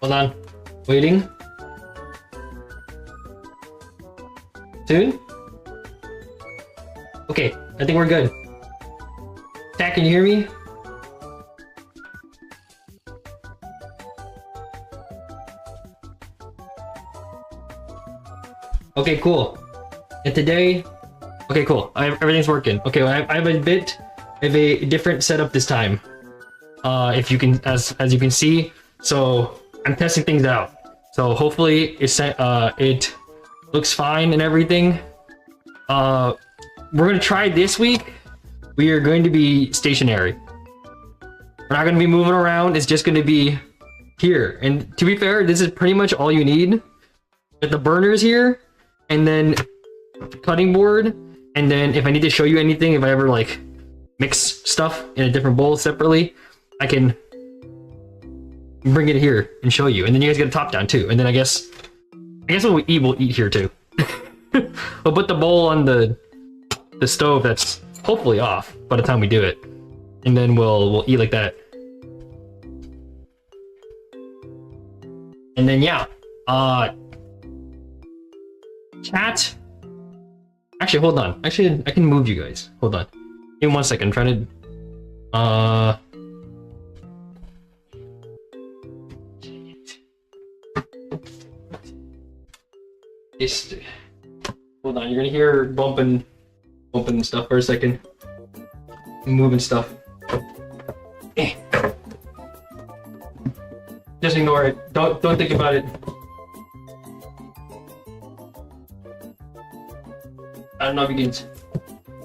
Hold on. Waiting. Soon? Okay, I think we're good. Jack, can you hear me? Okay, cool. And today, okay, cool. Everything's working. Okay, I have a bit of a different setup this time. If you can, as you can see, so I'm testing things out. So hopefully it looks fine and everything. We're gonna try this week. We are going to be stationary. We're not gonna be moving around. It's just gonna be here. And to be fair, this is pretty much all you need. With the burners here, and then cutting board, and then if I need to show you anything, if I ever like mix stuff in a different bowl separately, I can bring it here and show you. And then you guys get a top down too. And then I guess when we eat, we'll eat here too. We'll put the bowl on the stove that's hopefully off by the time we do it, and then we'll eat like that. And then yeah, chat. Actually, hold on. Actually, I can move you guys. Hold on. Give me 1 second. I'm trying to. Hold on. You're gonna hear bumping stuff for a second. Moving stuff. Just ignore it. Don't think about it. I don't know if you can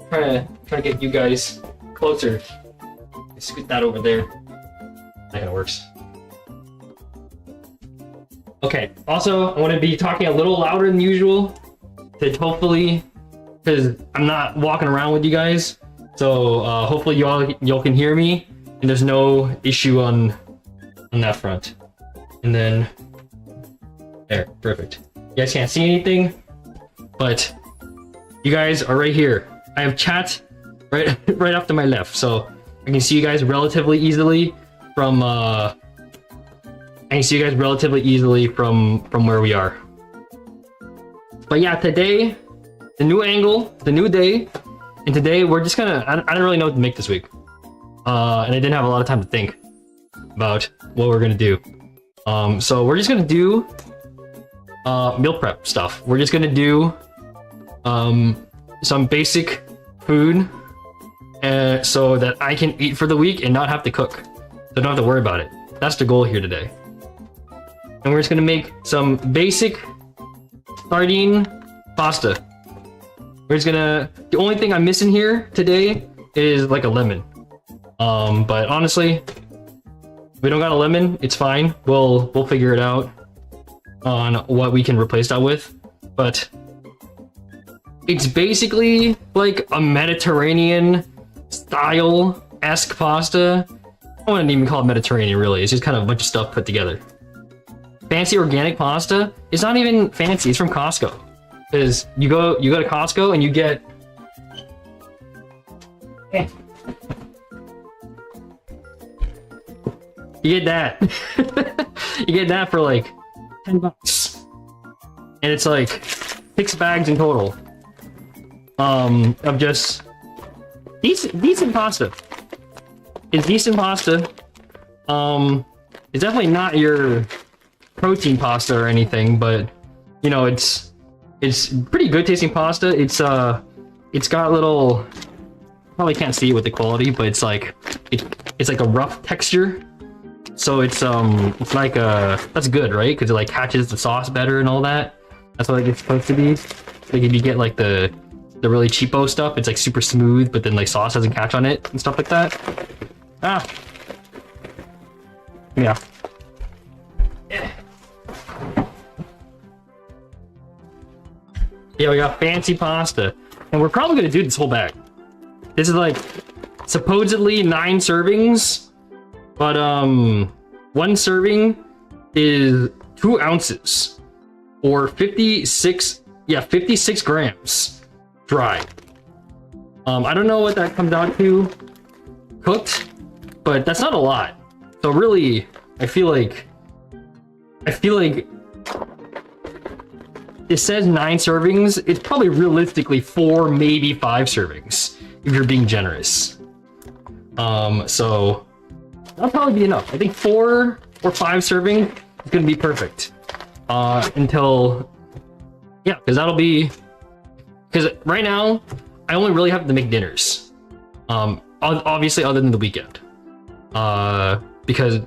try to get you guys closer. Scoot that over there. That kind of works. Okay. Also, I want to be talking a little louder than usual, to hopefully, because I'm not walking around with you guys. So hopefully y'all can hear me, and there's no issue on that front. And then there, perfect. You guys can't see anything, but you guys are right here. I have chat right off to my left, so I can see you guys relatively easily from where we are. But yeah, today, the new angle, the new day, and today we're just gonna. I don't really know what to make this week, and I didn't have a lot of time to think about what we're gonna do. So we're just gonna do meal prep stuff. We're just gonna do some basic food so that I can eat for the week and not have to cook. So I don't have to worry about it. That's the goal here today. And we're just gonna make some basic sardine pasta. The only thing I'm missing here today is like a lemon. But honestly, if we don't got a lemon, it's fine. We'll figure it out on what we can replace that with. But it's basically like a Mediterranean style-esque pasta. I wouldn't even call it Mediterranean, really. It's just kind of a bunch of stuff put together. Fancy organic pasta. It's not even fancy. It's from Costco. Because you go to Costco and you get you get that. You get that for like $10, and it's like 6 bags in total. Of just decent pasta. It's decent pasta. It's definitely not your protein pasta or anything, but you know, it's pretty good tasting pasta. It's got little, probably can't see it with the quality, but it's like a rough texture. So it's like that's good, right? Because it like catches the sauce better and all that. That's what it's supposed to be. Like if you get like the really cheapo stuff, it's like super smooth, but then like sauce doesn't catch on it and stuff like that. Yeah. Yeah, we got fancy pasta, and we're probably gonna do this whole bag. This is like supposedly 9 servings, but 1 serving is 2 ounces or 56 grams dry. I don't know what that comes out to cooked, but that's not a lot. So really, I feel like I feel like it says 9 servings. It's probably realistically 4, maybe 5 servings if you're being generous. So that'll probably be enough. I think 4 or 5 serving is gonna be perfect. Until, yeah, because that'll be, because right now I only really have to make dinners. Obviously other than the weekend. Because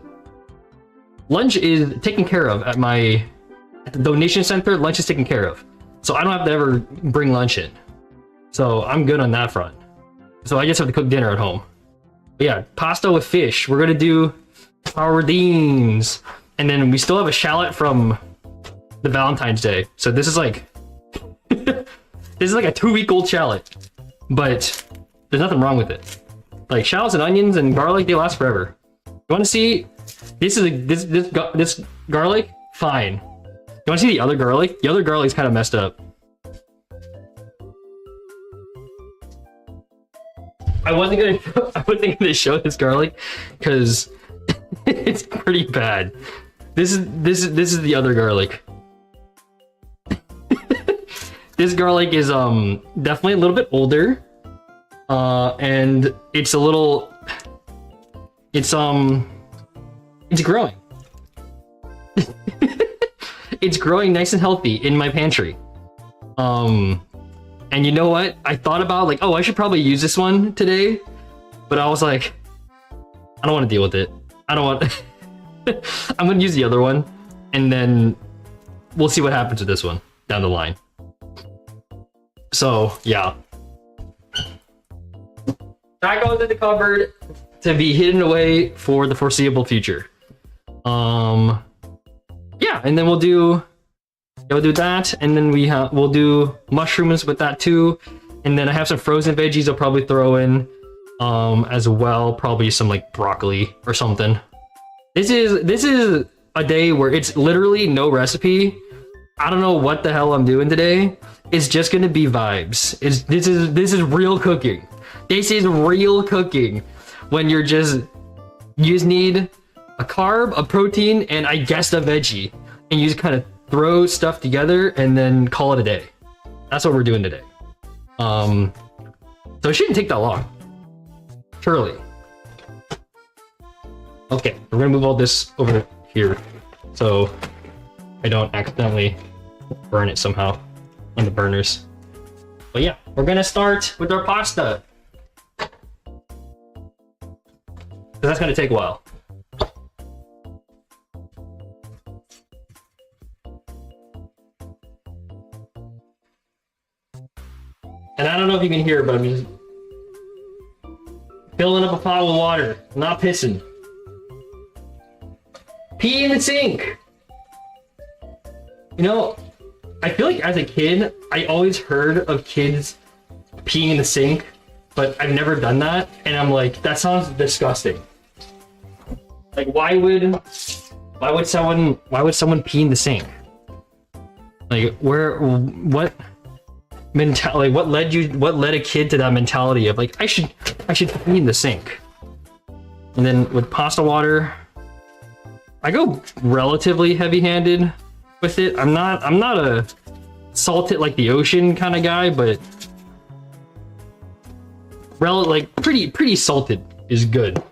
lunch is taken care of at the donation center. Lunch is taken care of, so I don't have to ever bring lunch in. So I'm good on that front. So I just have to cook dinner at home. But yeah, pasta with fish. We're gonna do sardines, and then we still have a shallot from the Valentine's Day. So this is like this is like a 2-week-old shallot, but there's nothing wrong with it. Like shallots and onions and garlic, they last forever. You want to see? This garlic, fine. You want to see the other garlic? The other garlic's kind of messed up. I wasn't gonna show this garlic because it's pretty bad. This is the other garlic. This garlic is definitely a little bit older, and it's a little, it's growing. It's growing nice and healthy in my pantry. And you know what? I thought about like, oh, I should probably use this one today, but I was like, I don't want to deal with it. I don't want. I'm gonna use the other one, and then we'll see what happens with this one down the line. So yeah, that goes in the cupboard to be hidden away for the foreseeable future. Yeah, and then we'll do that, and then we'll do mushrooms with that too, and then I have some frozen veggies I'll probably throw in as well, probably some like broccoli or something. This is a day where it's literally no recipe. I don't know what the hell I'm doing today. It's just gonna be vibes. This is real cooking. This is real cooking when you just need a carb, a protein, and I guess a veggie, and you just kind of throw stuff together and then call it a day. That's what we're doing today. So it shouldn't take that long. Surely. Okay, we're gonna move all this over here so I don't accidentally burn it somehow on the burners. But yeah, we're gonna start with our pasta. That's gonna take a while. And I don't know if you can hear, but I'm just filling up a pot with water. I'm not pissing. Pee in the sink. You know, I feel like as a kid, I always heard of kids peeing in the sink, but I've never done that. And I'm like, that sounds disgusting. Like, why would someone pee in the sink? Like, what mentality? What led a kid to that mentality of like, I should pee in the sink? And then with pasta water, I go relatively heavy-handed with it. I'm not a salt it like the ocean kind of guy, but pretty salted is good.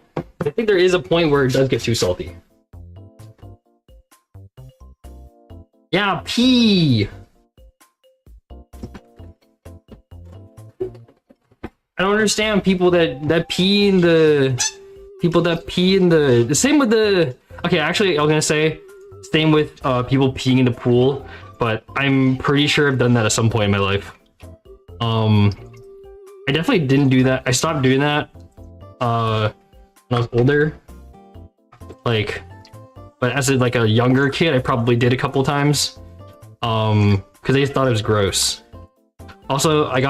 I think there is a point where it does get too salty. Yeah, pee. I don't understand people that pee in the same with the. Okay, actually, I was gonna say same with people peeing in the pool, but I'm pretty sure I've done that at some point in my life. I definitely didn't do that. I stopped doing that when I was older. Like, but as a younger kid, I probably did a couple times. Because I just thought it was gross. Also, I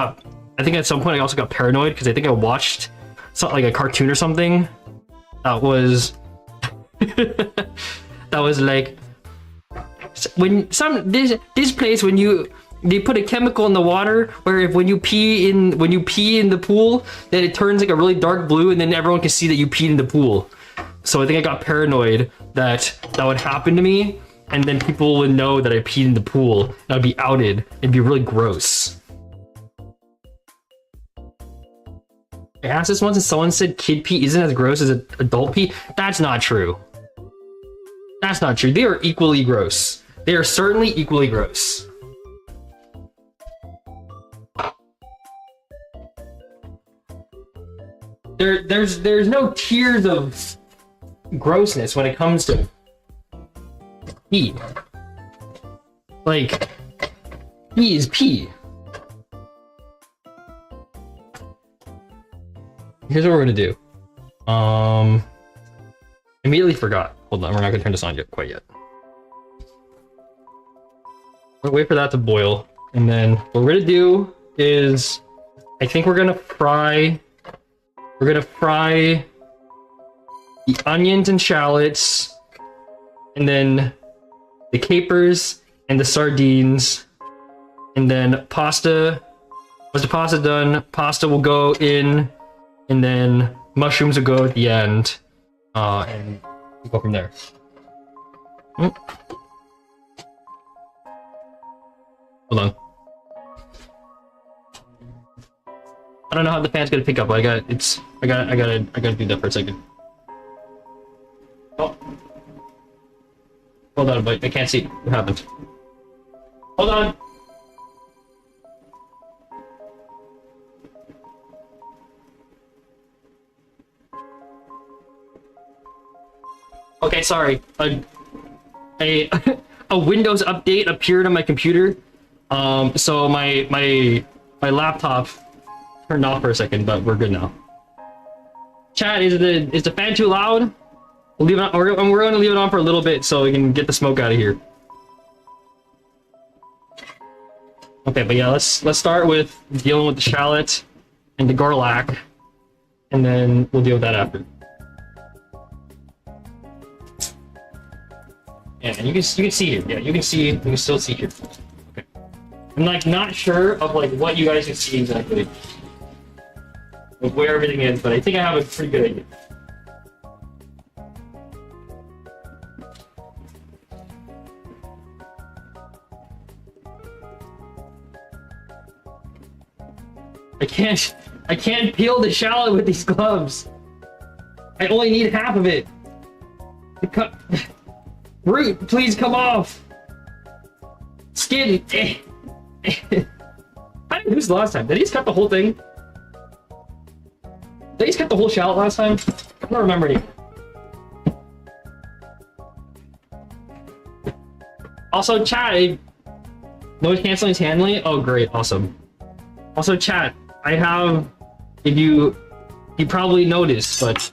think at some point I also got paranoid because I think I watched something like a cartoon or something that was that was like when this place when they put a chemical in the water where when you pee in the pool, then it turns like a really dark blue, and then everyone can see that you peed in the pool. So I think I got paranoid that would happen to me, and then people would know that I peed in the pool, and I'd be outed. It'd be really gross. I asked this once and someone said kid pee isn't as gross as adult pee. That's not true. That's not true. They are equally gross. They are certainly equally gross. There's no tiers of grossness when it comes to pee. Like, pee is pee. Here's what we're gonna do. Immediately forgot. Hold on, we're not gonna turn this on yet, quite yet. We'll wait for that to boil, and then what we're gonna do is, I think we're gonna fry the onions and shallots, and then the capers and the sardines, and then pasta. Once the pasta done, pasta will go in, and then mushrooms will go at the end, and we'll go from there. Hold on. I don't know how the fan's gonna pick up, but I gotta do that for a second. Oh. Hold on, but I can't see what happened. Hold on. Okay, sorry. A Windows update appeared on my computer. So my laptop turned off for a second, but we're good now. Chat, is the fan too loud? We'll leave it on, we're going to leave it on for a little bit so we can get the smoke out of here. Okay, but yeah, let's start with dealing with the shallot and the garlic, and then we'll deal with that after. Yeah, you can see here. Yeah, you can still see here. Okay. I'm like not sure of like what you guys can see exactly, of where everything is, but I think I have a pretty good idea. I can't peel the shallot with these gloves. I only need half of it. Root, please come off. Skin. I didn't lose the last time. Did he just cut the whole thing? Did he just cut the whole shallot last time? I don't remember any. Also, chat. Noise canceling is handling. Oh, great, awesome. Also, chat. I have, if you probably noticed, but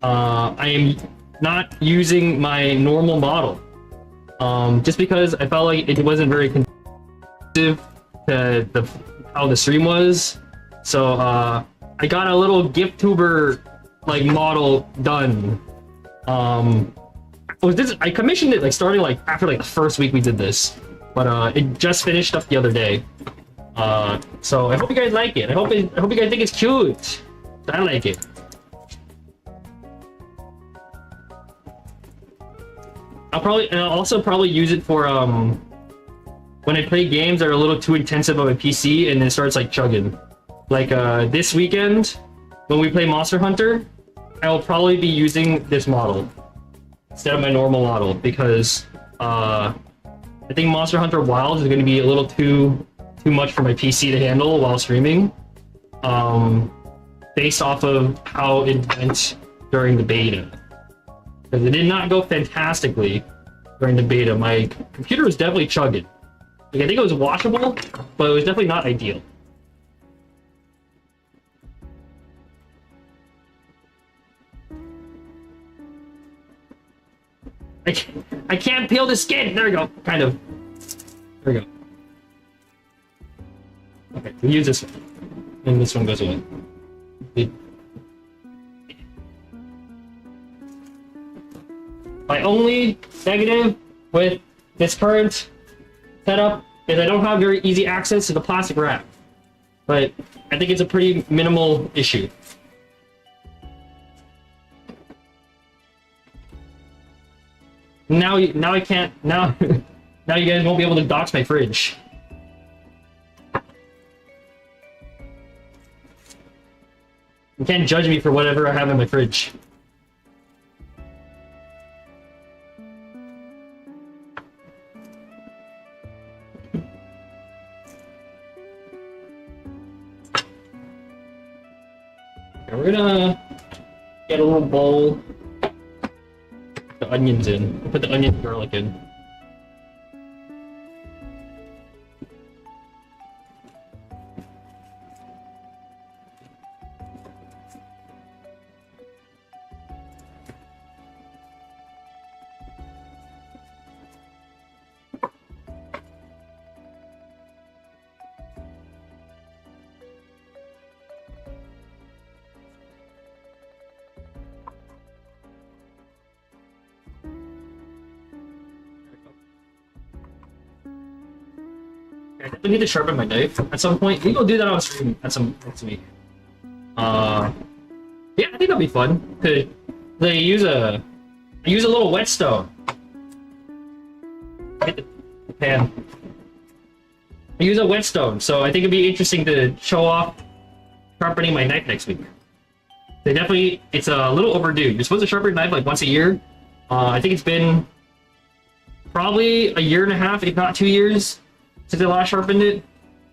I am not using my normal model, just because I felt like it wasn't very conducive to how the stream was. So I got a little GIF-tuber like model done. I commissioned it like starting like after like the first week we did this, but it just finished up the other day. So I hope you guys like it. I hope you guys think it's cute. I like it. I'll also probably use it for when I play games that are a little too intensive on my PC and it starts like chugging. Like this weekend when we play Monster Hunter, I will probably be using this model instead of my normal model because I think Monster Hunter Wilds is going to be a little too much for my PC to handle while streaming, based off of how it went during the beta. Because it did not go fantastically during the beta. My computer was definitely chugging. Like, I think it was washable, but it was definitely not ideal. I can't peel the skin! There we go, kind of. There we go. Okay, we'll use this one. And this one goes away. My only negative with this current setup is I don't have very easy access to the plastic wrap. But I think it's a pretty minimal issue. Now I can't now. Now you guys won't be able to dox my fridge. You can't judge me for whatever I have in my fridge. Okay, we're gonna get a little bowl. Put the onions in. We'll put the onion and garlic in. I definitely need to sharpen my knife at some point. Maybe we'll do that on stream at some next week. Yeah, I think that'll be fun. Cause they use a little whetstone. Hit the pan. I use a whetstone, so I think it'd be interesting to show off sharpening my knife next week. It's a little overdue. You're supposed to sharpen your knife like once a year. I think it's been probably a year and a half, if not 2 years, since I last sharpened it.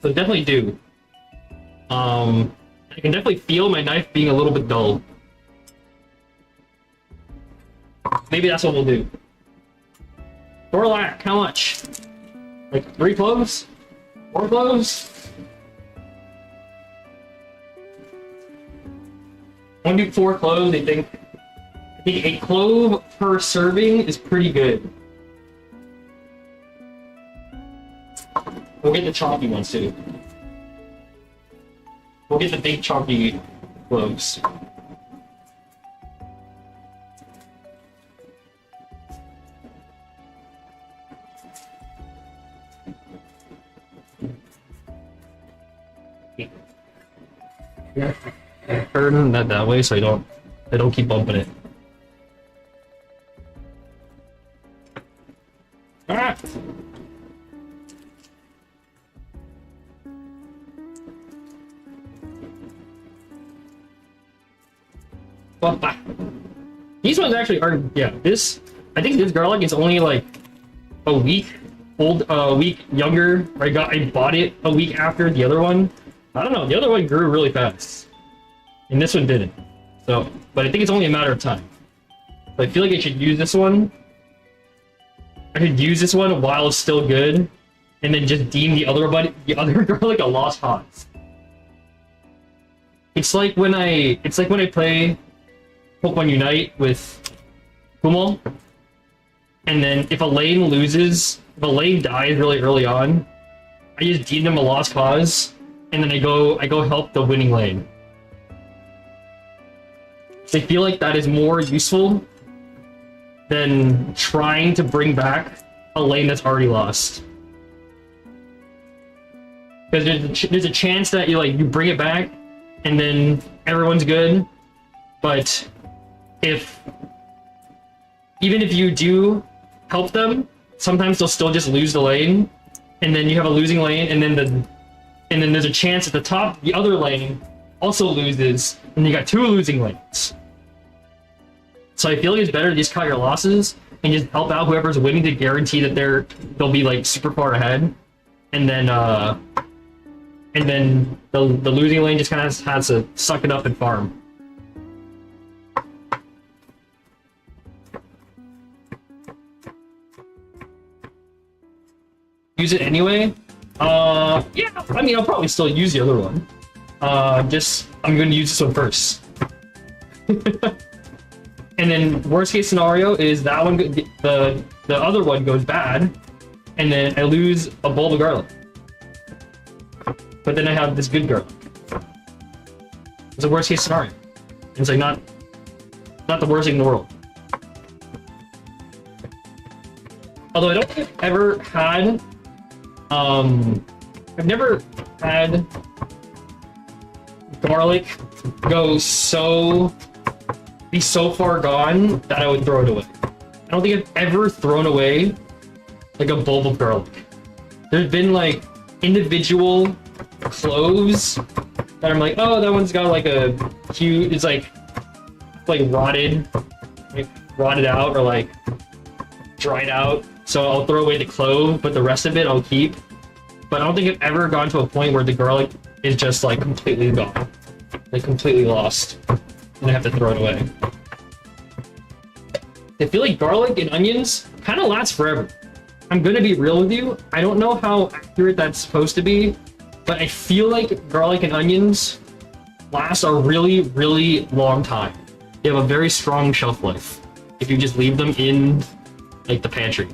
So definitely do. I can definitely feel my knife being a little bit dull. Maybe that's what we'll do. Thorlac, how much? Like 3 cloves? 4 cloves? I want to do 4 cloves, I think a clove per serving is pretty good. We'll get the chalky ones too. We'll get the big chalky cloves. Yeah, turn that way so I don't keep bumping it. Ah! These ones actually are, yeah, I think this garlic is only like a week old, a week younger. I bought it a week after the other one. I don't know, the other one grew really fast. And this one didn't. So, but I think it's only a matter of time. So I feel like I should use this one. I could use this one while it's still good, and then just deem the other garlic a lost cause. It's like when I play Pokemon Unite with Kumamo, and then if a lane dies really early on, I just deem them a lost cause, and then I go help the winning lane. I feel like that is more useful than trying to bring back a lane that's already lost. Because there's a chance that you bring it back, and then everyone's good, but even if you do help them, sometimes they'll still just lose the lane, and then you have a losing lane, and then there's a chance at the other lane also loses, and you got 2 losing lanes. So I feel like it's better to just cut your losses and just help out whoever's winning to guarantee that they'll be like super far ahead, and then the losing lane just kind of has to suck it up and farm. Use it anyway? Yeah, I mean, I'll probably still use the other one. I'm gonna use this one first. And then worst case scenario is that one, the other one goes bad, and then I lose a bowl of garlic. But then I have this good garlic. It's a worst case scenario. It's like not the worst thing in the world. Although I don't think I've ever had, I've never had garlic be so far gone that I would throw it away. I don't think I've ever thrown away like a bulb of garlic. There's been like individual cloves that I'm like, oh, that one's got like a huge, it's like rotted, like rotted out or like dried out. So I'll throw away the clove, but the rest of it I'll keep. But I don't think I've ever gone to a point where the garlic is just like completely gone, like completely lost, and I have to throw it away. I feel like garlic and onions kind of last forever. I'm gonna be real with you. I don't know how accurate that's supposed to be, but I feel like garlic and onions last a really, really long time. They have a very strong shelf life if you just leave them in like the pantry.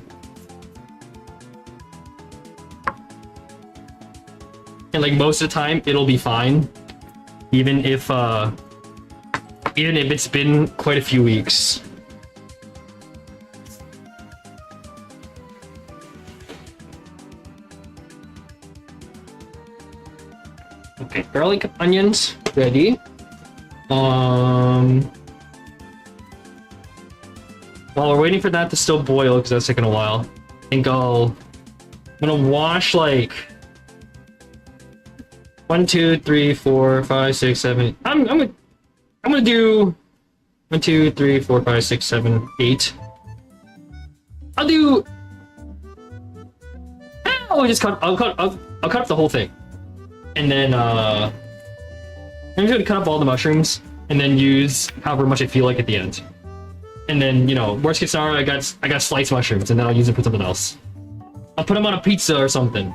And like most of the time, it'll be fine, even if it's been quite a few weeks. Okay, garlic, onions, ready. While we're waiting for that to still boil, because that's taking a while, I think I'm gonna wash like 1, 2, 3, 4, 5, 6, 7. I'm gonna do 1, 2, 3, 4, 5, 6, 7, 8. I'll cut up the whole thing. And then I'm just gonna cut up all the mushrooms and then use however much I feel like at the end. And then, you know, worst case scenario, I got sliced mushrooms and then I'll use it for something else. I'll put them on a pizza or something.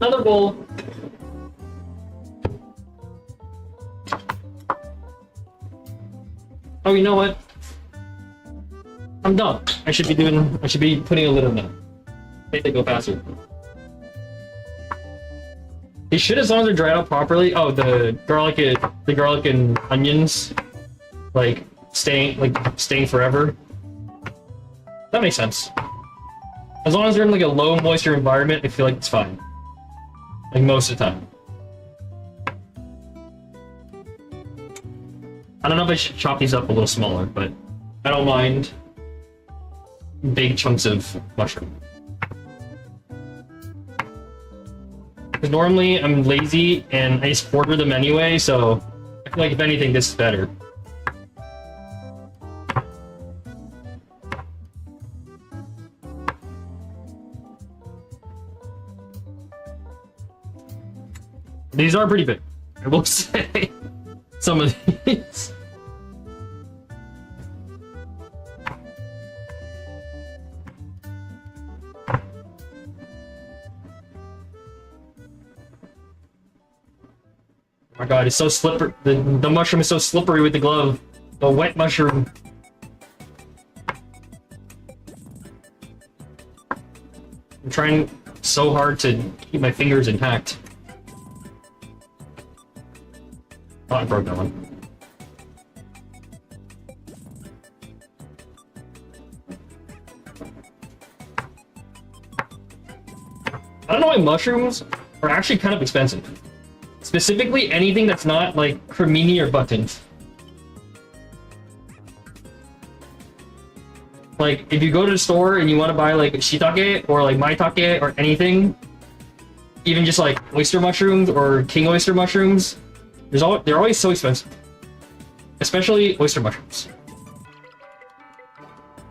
Another bowl. Oh, you know what? I'm done. I should be putting a lid on them. Make they go faster. They should, as long as they're dried out properly. Oh, the garlic and onions, like staying forever. That makes sense. As long as they're in like a low moisture environment, I feel like it's fine. Like most of the time. I don't know if I should chop these up a little smaller, but I don't mind big chunks of mushroom. Because normally I'm lazy and I just order them anyway, so I feel like if anything, this is better. These are pretty big, I will say. Some of these. Oh my god, it's so slippery. The mushroom is so slippery with the glove. The wet mushroom. I'm trying so hard to keep my fingers intact. Oh, I broke that one. I don't know why mushrooms are actually kind of expensive. Specifically, anything that's not like cremini or buttoned. Like, if you go to the store and you want to buy like shiitake or like maitake or anything, even just like oyster mushrooms or king oyster mushrooms, they're always so expensive. Especially oyster mushrooms.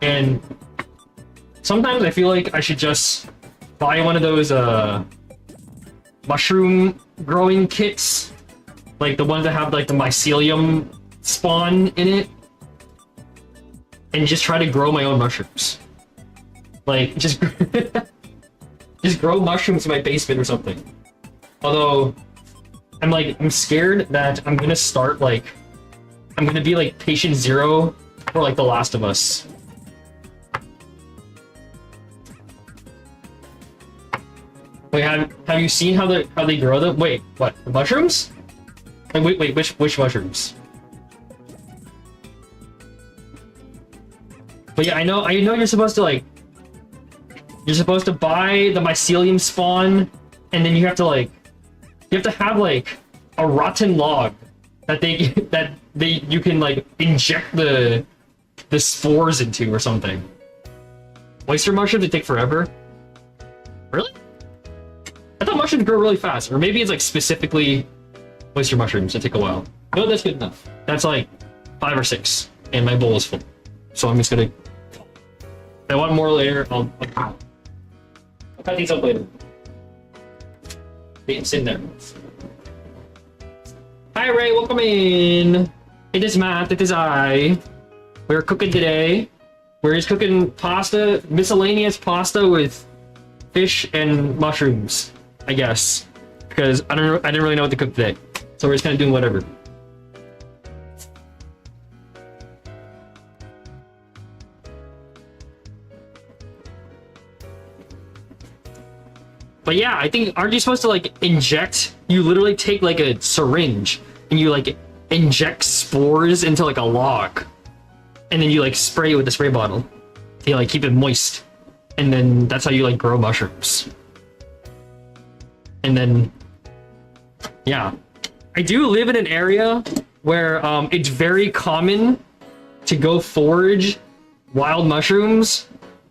And sometimes I feel like I should just buy one of those mushroom growing kits, like the ones that have like the mycelium spawn in it, and just try to grow my own mushrooms. Like just grow mushrooms in my basement or something. Although I'm scared that I'm gonna be like patient zero for like The Last of Us. Wait, have you seen how they grow them? Wait, what? The mushrooms? Wait, which mushrooms? But yeah, I know you're supposed to like buy the mycelium spawn, and then you have to have like a rotten log that you can like inject the spores into or something. Oyster mushrooms, they take forever. Really? I thought mushrooms grow really fast, or maybe it's like specifically oyster mushrooms that take a while. No, that's good enough. That's like 5 or 6, and my bowl is full. So I'm just gonna. If I want more later, I'll cut these up later. It's in there. Hi Ray, welcome in. It is Matt, it is I. We're cooking today. We're just cooking pasta, miscellaneous pasta with fish and mushrooms, I guess. Because I didn't really know what to cook today. So we're just kind of doing whatever. But yeah, I think, aren't you supposed to like inject? You literally take like a syringe and you like inject spores into like a log, and then you like spray it with the spray bottle to like keep it moist, and then that's how you like grow mushrooms. And then, yeah, I do live in an area where it's very common to go forage wild mushrooms,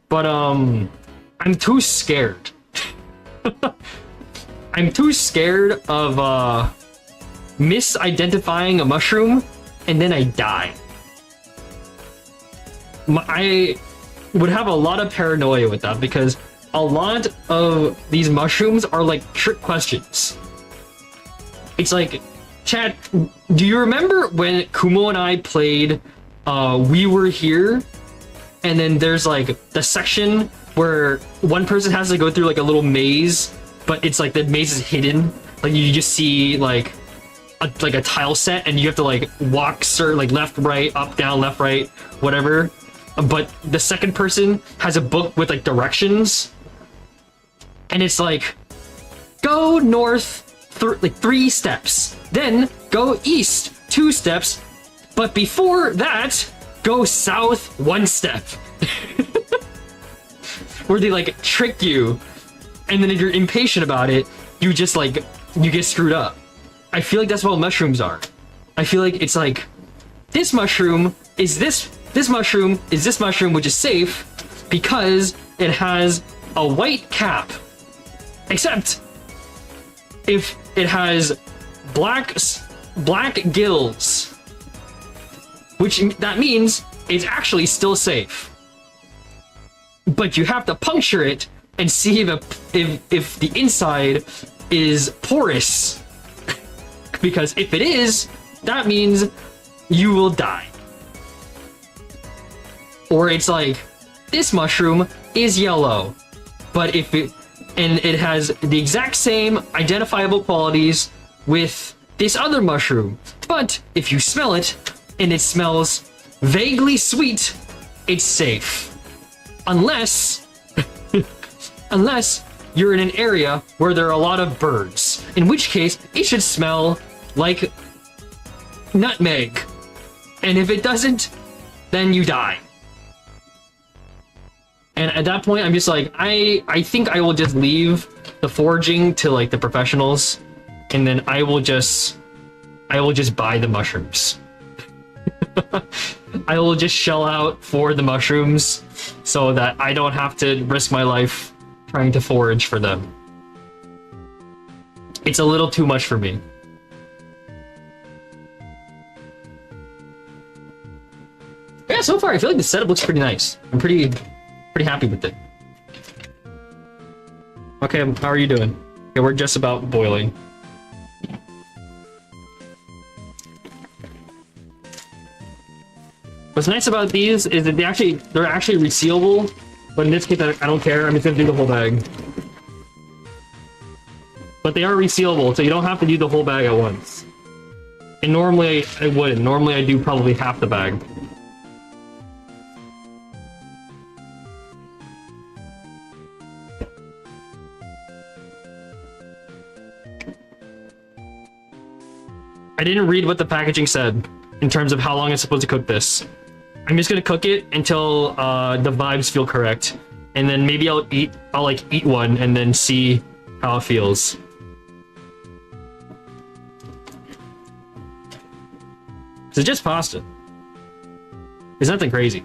but I'm too scared. I'm too scared of misidentifying a mushroom and then I die. I would have a lot of paranoia with that because a lot of these mushrooms are like trick questions. It's like, chat, do you remember when Kumo and I played We Were Here? And then there's like the section where one person has to go through like a little maze, but it's like the maze is hidden. Like you just see like a tile set, and you have to like walk like left, right, up, down, left, right, whatever. But the second person has a book with like directions, and it's like go north like 3 steps, then go east 2 steps, but before that go south 1 step. Where they like trick you, and then if you're impatient about it, you just like you get screwed up. I feel like that's what mushrooms are. I feel like it's like this mushroom is this mushroom is this mushroom, which is safe because it has a white cap, except if it has black gills, which that means it's actually still safe. But you have to puncture it and see if the inside is porous. Because if it is, that means you will die. Or it's like, this mushroom is yellow, but if it has the exact same identifiable qualities with this other mushroom, but if you smell it and it smells vaguely sweet, it's safe. Unless you're in an area where there are a lot of birds, in which case it should smell like nutmeg, and if it doesn't, then you die. And at that point, I'm just like, I think I will just leave the foraging to like the professionals, and then I will just buy the mushrooms. I will just shell out for the mushrooms so that I don't have to risk my life trying to forage for them. It's a little too much for me. Yeah, so far I feel like the setup looks pretty nice. I'm pretty happy with it. Okay, how are you doing? Okay, we're just about boiling. What's nice about these is that they're actually resealable, but in this case I don't care. I'm just gonna do the whole bag. But they are resealable, so you don't have to do the whole bag at once. And normally I wouldn't. Normally I do probably half the bag. I didn't read what the packaging said in terms of how long it's supposed to cook this. I'm just gonna cook it until the vibes feel correct, and then maybe I'll like eat one and then see how it feels. It's just pasta. It's nothing crazy.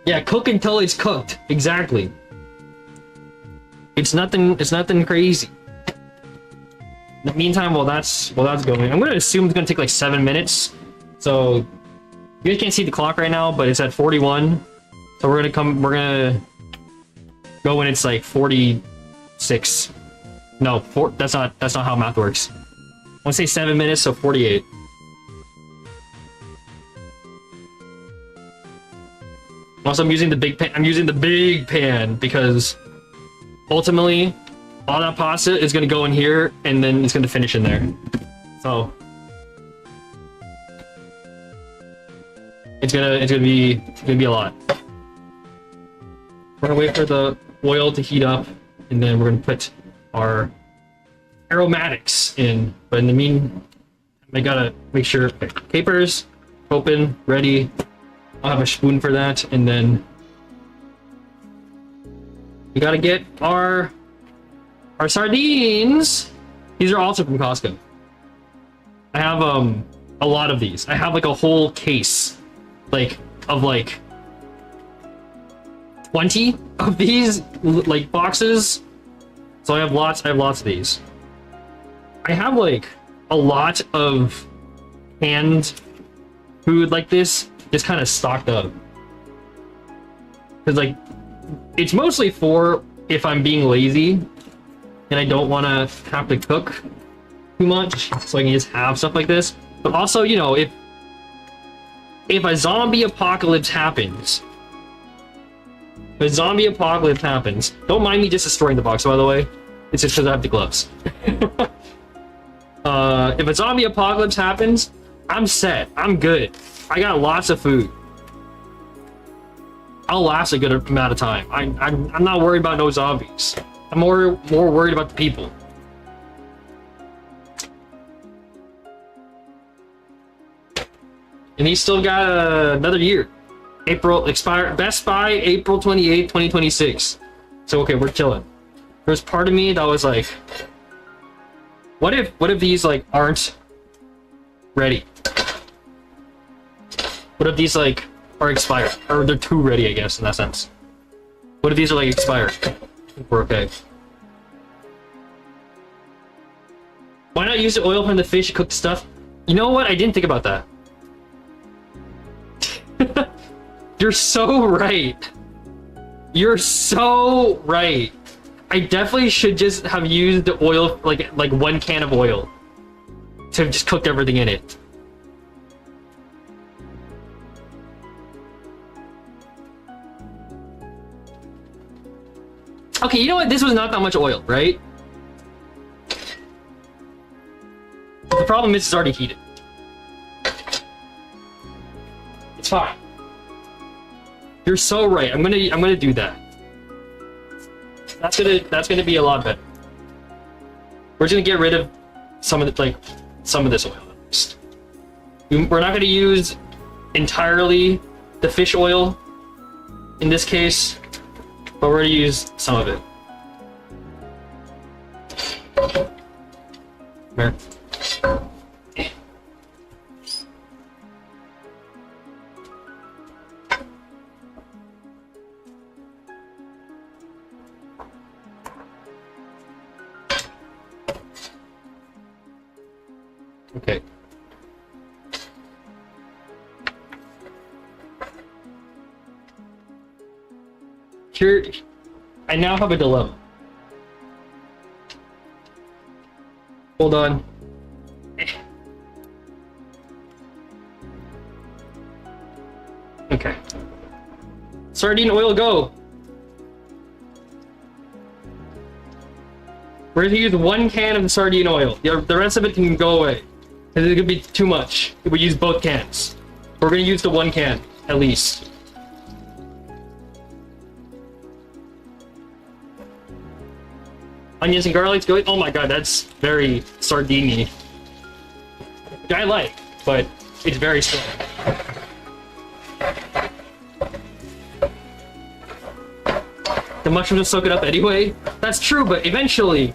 Yeah, cook until it's cooked. Exactly. It's nothing crazy. In the meantime, while that's going, I'm gonna assume it's gonna take like 7 minutes. So you guys can't see the clock right now, but it's at 41. So we're gonna go when it's like 46. No, that's not how math works. I want to say 7 minutes, so 48. Also, I'm using the big pan. I'm using the big pan because ultimately, all that pasta is gonna go in here, and then it's gonna finish in there. So it's gonna be a lot. We're gonna wait for the oil to heat up, and then we're gonna put our aromatics in. But in the meantime, I gotta make sure capers open, ready. I'll have a spoon for that, and then we gotta get our sardines. These are also from Costco. I have a lot of these. I have like a whole case, of 20 of these like boxes. So I have lots of these. I have like a lot of canned food like this just kind of stocked up, because like it's mostly for if I'm being lazy and I don't want to have to cook too much, so I can just have stuff like this. But also, you know, if a zombie apocalypse happens, don't mind me just destroying the box, by the way. It's just because I have the gloves. If a zombie apocalypse happens, I'm set. I'm good. I got lots of food. I'll last a good amount of time. I'm not worried about no zombies. I'm more worried about the people. And he's still got another year. Best by April 28, 2026. So okay, we're chilling. There's part of me that was like, what if these like aren't ready? What if these like are expired? Or they're too ready, I guess, in that sense. What if these are like expired? I think we're okay. Why not use the oil from the fish to cook the stuff? You know what? I didn't think about that. You're so right. You're so right. I definitely should just have used the oil, like 1 can of oil, to just cook everything in it. Okay, you know what? This was not that much oil, right? The problem is it's already heated. It's fine. You're so right. I'm gonna do that. That's gonna be a lot better. We're just gonna get rid of some of this oil at least. We're not gonna use entirely the fish oil in this case, but we're gonna use some of it. Come here. Okay. Here, I now have a dilemma. Hold on. Okay. Sardine oil, go! We're gonna use 1 can of the sardine oil. The rest of it can go away, because it could be too much if we use both cans. We're gonna use the 1 can, at least. Onions and garlic's good. Oh my god, that's very sardine-y. I like, but it's very strong. The mushrooms will soak it up anyway. That's true, but eventually,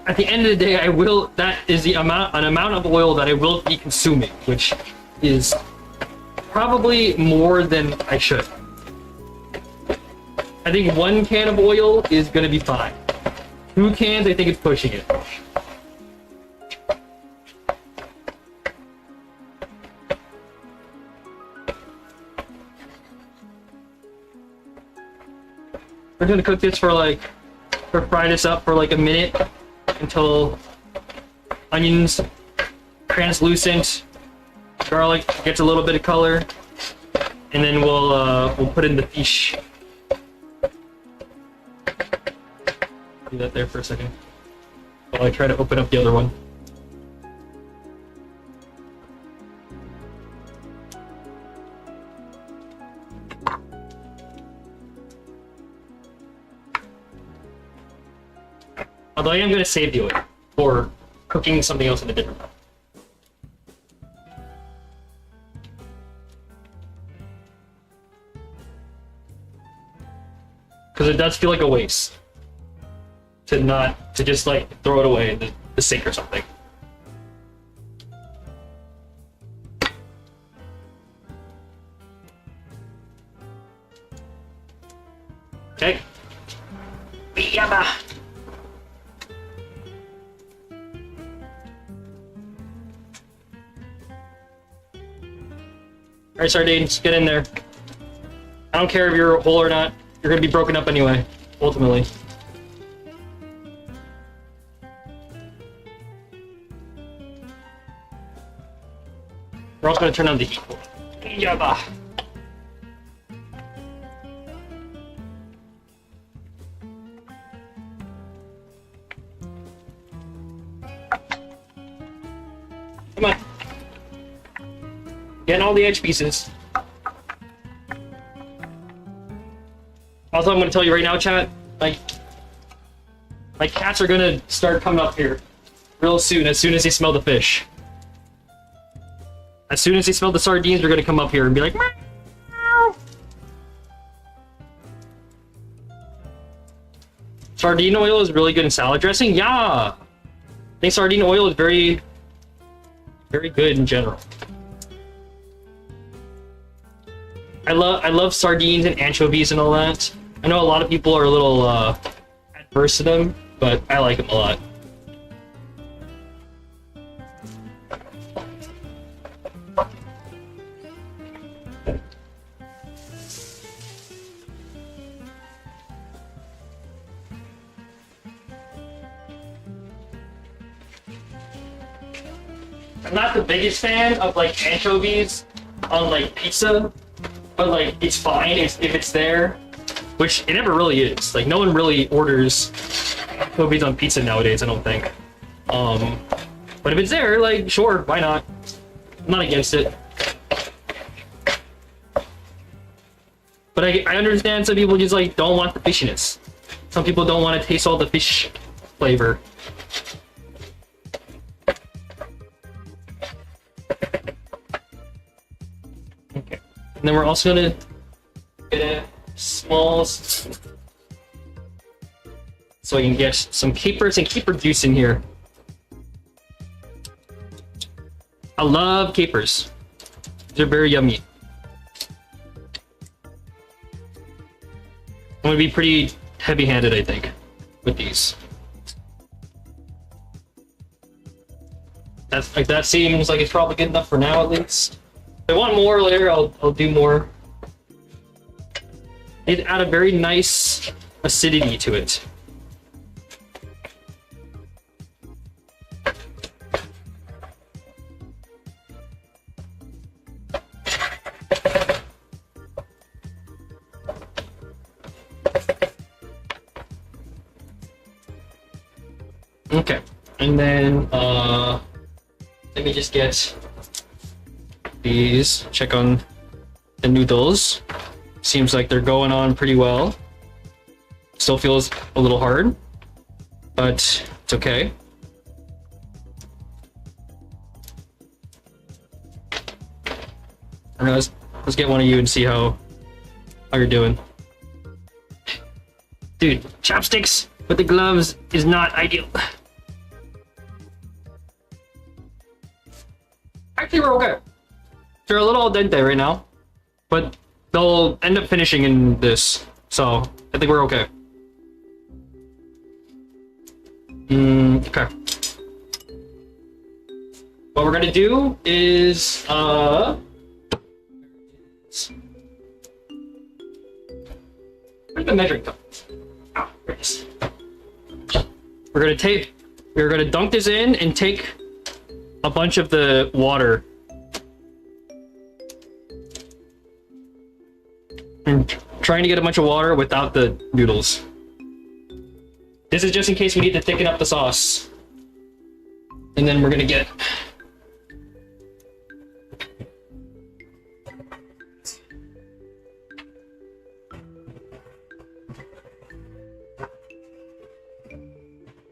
at the end of the day, I will. That is an amount of oil that I will be consuming, which is probably more than I should. I think 1 can of oil is gonna be fine. 2 cans, I think it's pushing it. We're gonna cook this or fry this up for like a minute until onions translucent, garlic gets a little bit of color, and then we'll put in the fish. Do that there for a second while I try to open up the other one. Although I am going to save the oil for cooking something else in a different pan. Because it does feel like a waste to just like throw it away in the sink or something. Okay. Yabba. Alright, sardines, get in there. I don't care if you're whole or not. You're gonna be broken up anyway, ultimately. We're also gonna turn on the heat. Yabba. Come on. Getting all the edge pieces. Also, I'm gonna tell you right now, chat, my cats are gonna start coming up here real soon, as soon as they smell the fish. As soon as they smell the sardines, they're gonna come up here and be like, meow. Sardine oil is really good in salad dressing? Yeah! I think sardine oil is very, very good in general. I love sardines and anchovies and all that. I know a lot of people are a little adverse to them, but I like them a lot. I'm not the biggest fan of like anchovies on like pizza, but like it's fine if it's there, which it never really is. Like no one really orders anchovies on pizza nowadays, I don't think. But if it's there, like sure, why not? I'm not against it. But I understand some people just like don't want the fishiness. Some people don't want to taste all the fish flavor. Okay. And then we're also gonna get a small so I can get some capers and caper juice in here. I love capers. They're very yummy. I'm gonna be pretty heavy-handed, I think, with these. That seems like it's probably good enough for now, at least. If I want more later, I'll do more. It add a very nice acidity to it. Okay, and then let me just get these, check on the noodles. Seems like they're going on pretty well. Still feels a little hard, but it's okay. Alright, let's get one of you and see how you're doing. Dude, chopsticks with the gloves is not ideal. Actually, we're okay. They're a little al dente right now, but they'll end up finishing in this, so I think we're okay. Okay. What we're gonna do is, where's the measuring cup? Oh, there it is. We're gonna dunk this in and take a bunch of the water. I'm trying to get a bunch of water without the noodles. This is just in case we need to thicken up the sauce. And then we're gonna get...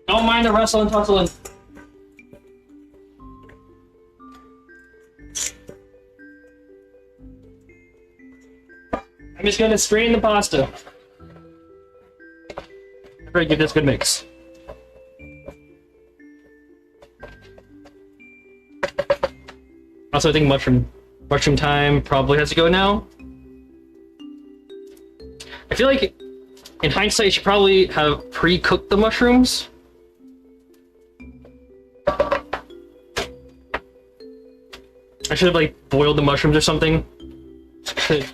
Don't mind the rustling and tussling. I'm just gonna strain the pasta. Try to give this a good mix. Also, I think mushroom time probably has to go now. I feel like, in hindsight, you should probably have pre-cooked the mushrooms. I should have like boiled the mushrooms or something to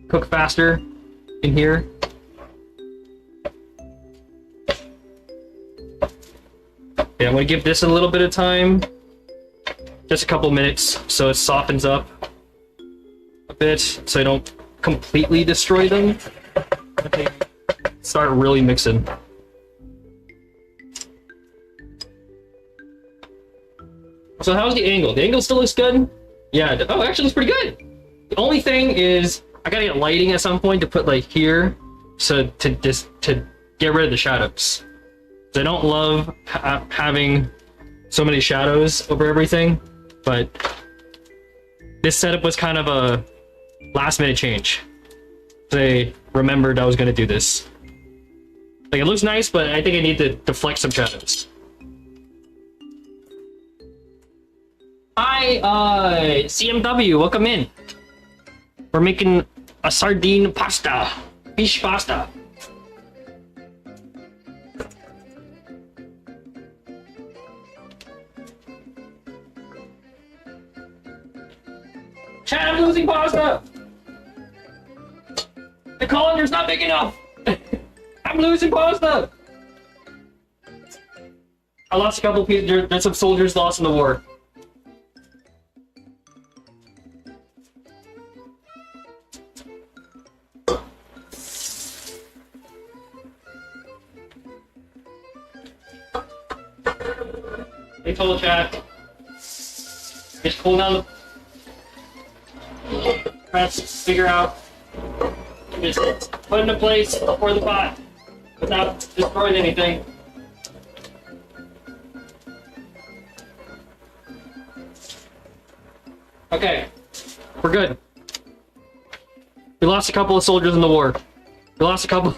cook faster in here. Yeah, I'm gonna give this a little bit of time, just a couple minutes, so it softens up a bit, so I don't completely destroy them. Okay, start really mixing. So how's the angle? The angle still looks good? Yeah, oh, actually looks pretty good. The only thing is, I gotta get lighting at some point to put like here, so to get rid of the shadows. So I don't love having so many shadows over everything, but this setup was kind of a last minute change. They remembered I was gonna do this. Like, it looks nice, but I think I need to deflect some shadows. Hi, CMW, welcome in. We're making a sardine pasta, fish pasta. Chat, I'm losing pasta! The colander's not big enough! I'm losing pasta! I lost a couple pieces. There's some soldiers lost in the war. Hey, total chat. Just pull down the... Try to figure out... Just put into place for the pot without destroying anything. Okay, we're good. We lost a couple of soldiers in the war. We lost a couple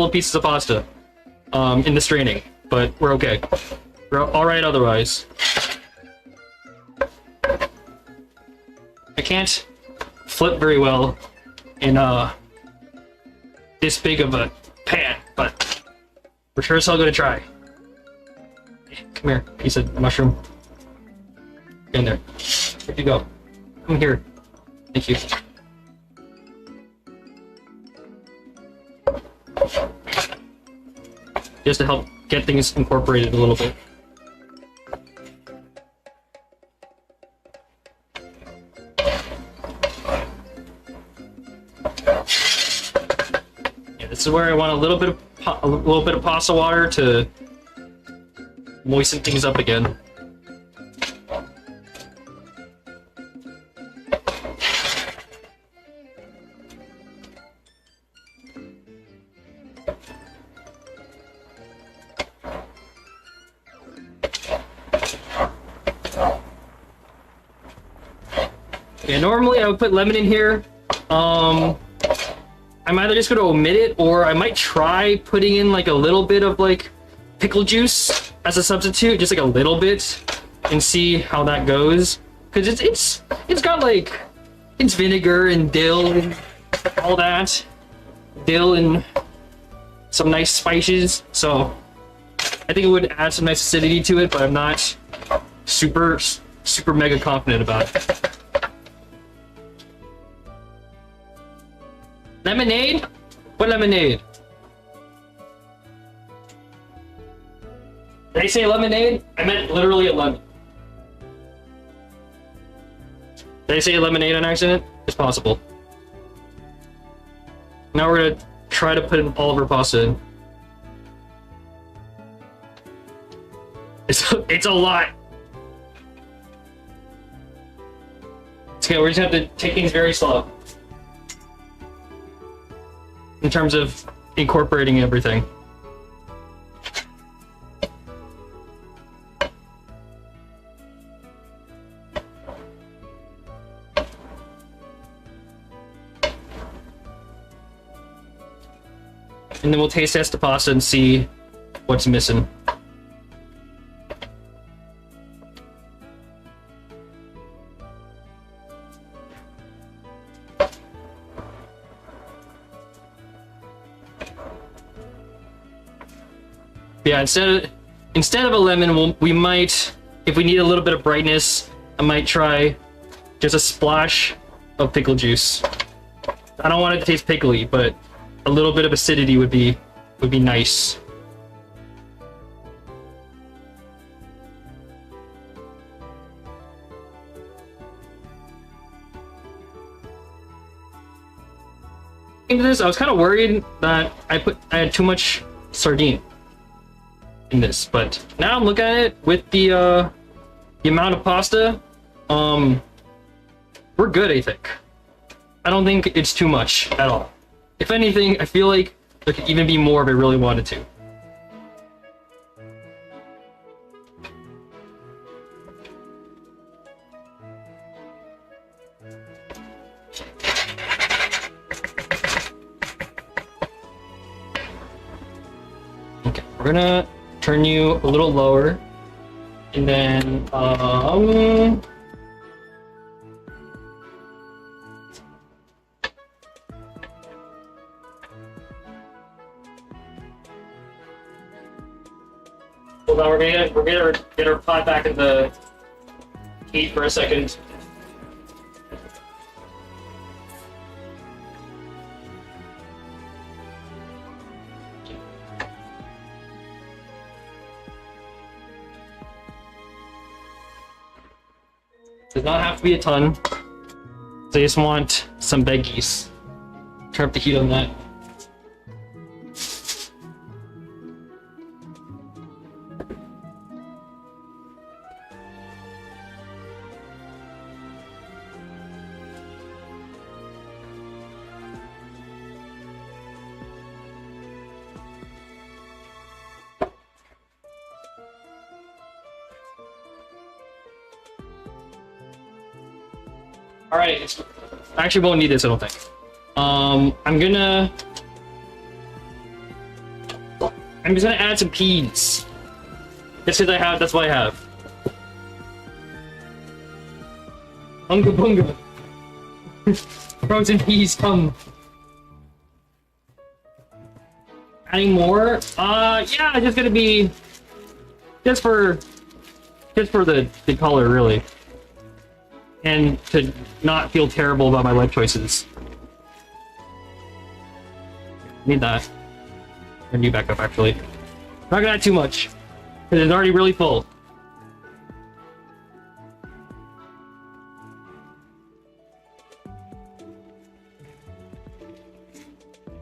of pieces of pasta in the straining, but we're okay. We're all right otherwise. I can't flip very well in this big of a pan, but we're sure as hell gonna try. Come here, piece of mushroom. Get in there. Where'd you go? Come here. Thank you. Just to help get things incorporated a little bit. Yeah, this is where I want a little bit of pasta water to moisten things up again. Yeah, normally I would put lemon in here. I'm either just gonna omit it, or I might try putting in like a little bit of like pickle juice as a substitute, just like a little bit, and see how that goes. Cause it's got like, it's vinegar and dill and all that, dill and some nice spices. So I think it would add some nice acidity to it, but I'm not super mega confident about it. Lemonade? What lemonade? Did I say lemonade? I meant literally a lemon. Did I say lemonade on accident? It's possible. Now we're gonna try to put in all of our pasta in. It's a lot. It's okay, we're just gonna have to take things very slow in terms of incorporating everything. And then we'll taste test the pasta and see what's missing. Yeah, instead of a lemon, we might, if we need a little bit of brightness, I might try just a splash of pickle juice. I don't want it to taste pickly, but a little bit of acidity would be nice. Into this, I was kind of worried that I had too much sardine in this, but now I'm looking at it with the amount of pasta. We're good, I think. I don't think it's too much at all. If anything, I feel like there could even be more if I really wanted to. Okay, we're gonna turn you a little lower, and then hold on, we're gonna get our pot back in the heat for a second. Does not have to be a ton. So I just want some veggies. Turn up the heat on that. Alright, I actually won't need this, I don't think. I'm just gonna add some peas. Just because that's what I have. Bunga bunga. Frozen peas come. Adding more? Yeah, just gonna be just for the color, really. And to not feel terrible about my life choices. Need that. Turn you back up, actually. Not gonna add too much, because it's already really full.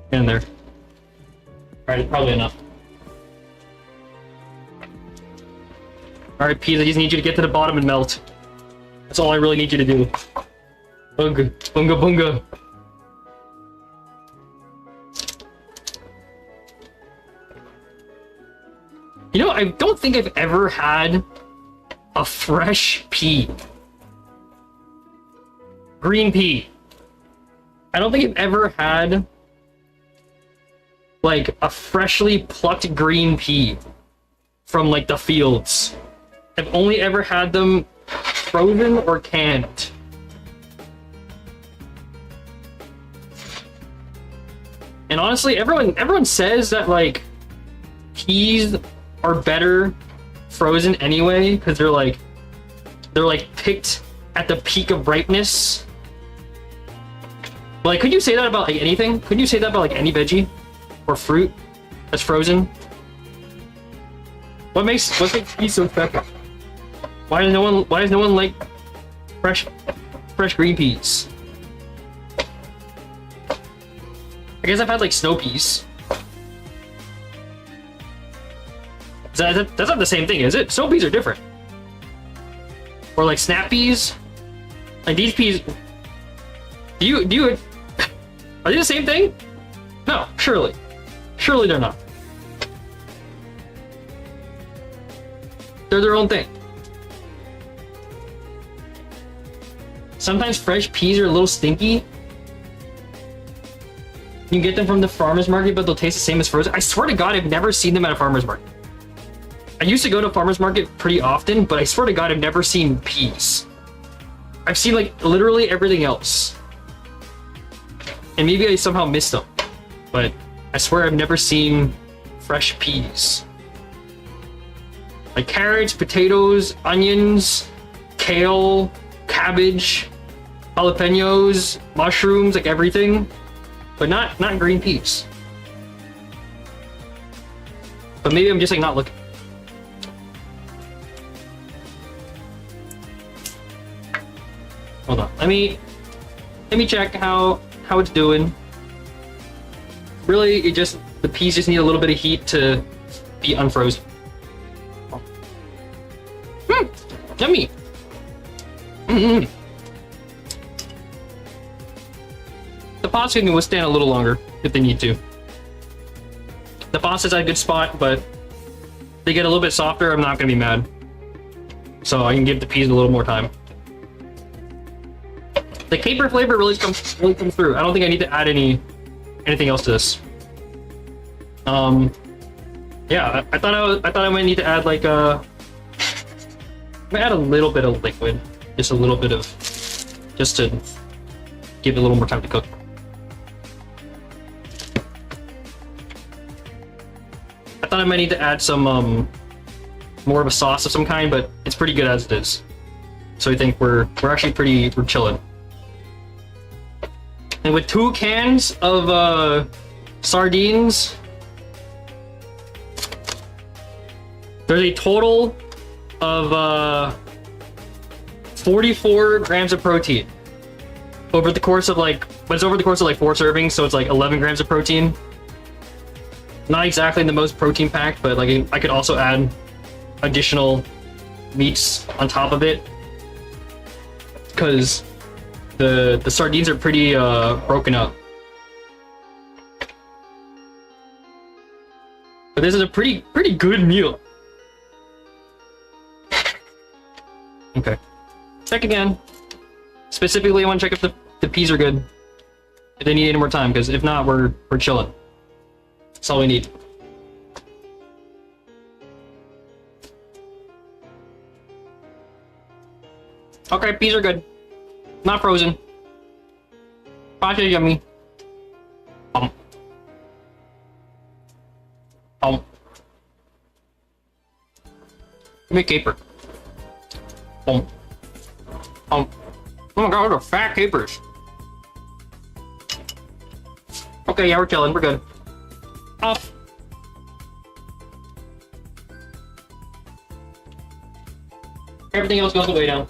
Get in there. Alright, it's probably enough. Alright, peas, I just need you to get to the bottom and melt. That's all I really need you to do. Bunga, bunga, bunga. You know, I don't think I've ever had a fresh pea. green pea. I don't think I've ever had like a freshly plucked green pea from like the fields. I've only ever had them frozen or canned. And honestly, everyone says that like peas are better frozen anyway because they're like picked at the peak of ripeness. But, like, could you say that about like anything? Could you say that about like any veggie or fruit that's frozen? What makes peas so special? Why does no one like fresh green peas? I guess I've had like snow peas. That's not the same thing, is it? Snow peas are different. Or like snap peas. Like these peas. Do you are they the same thing? No, surely. Surely they're not. They're their own thing. Sometimes fresh peas are a little stinky. You can get them from the farmer's market, but they'll taste the same as frozen. I swear to God, I've never seen them at a farmer's market. I used to go to a farmer's market pretty often, but I swear to God, I've never seen peas. I've seen like literally everything else. And maybe I somehow missed them, but I swear I've never seen fresh peas. Like carrots, potatoes, onions, kale, cabbage, jalapenos, mushrooms, like everything. But not green peas. But maybe I'm just like not looking. Hold on. Let me check how it's doing. Really, the peas just need a little bit of heat to be unfrozen. Yummy. The pasta can withstand a little longer if they need to. The pasta's at a good spot, but if they get a little bit softer, I'm not gonna be mad. So I can give the peas a little more time. The caper flavor really comes through. I don't think I need to add anything else to this. Yeah, I thought I might need to add like I might add a little bit of liquid, just a little bit of, just to give it a little more time to cook. I thought I might need to add some more of a sauce of some kind, but it's pretty good as it is. So I think we're actually we're chilling. And with 2 cans of sardines, there's a total of 44 grams of protein over the course of like, but it's over the course of like 4 servings, so it's like 11 grams of protein. Not exactly the most protein packed, but like I could also add additional meats on top of it because the sardines are pretty broken up. But this is a pretty good meal. Okay. Check again. Specifically, I want to check if the peas are good. If they need any more time, because if not, we're chilling. That's all we need. Okay, peas are good. Not frozen. Pasta yummy. Give me a caper. Oh my god, those are fat capers. Okay, yeah, we're chilling. We're good. Off. Everything else goes the way down.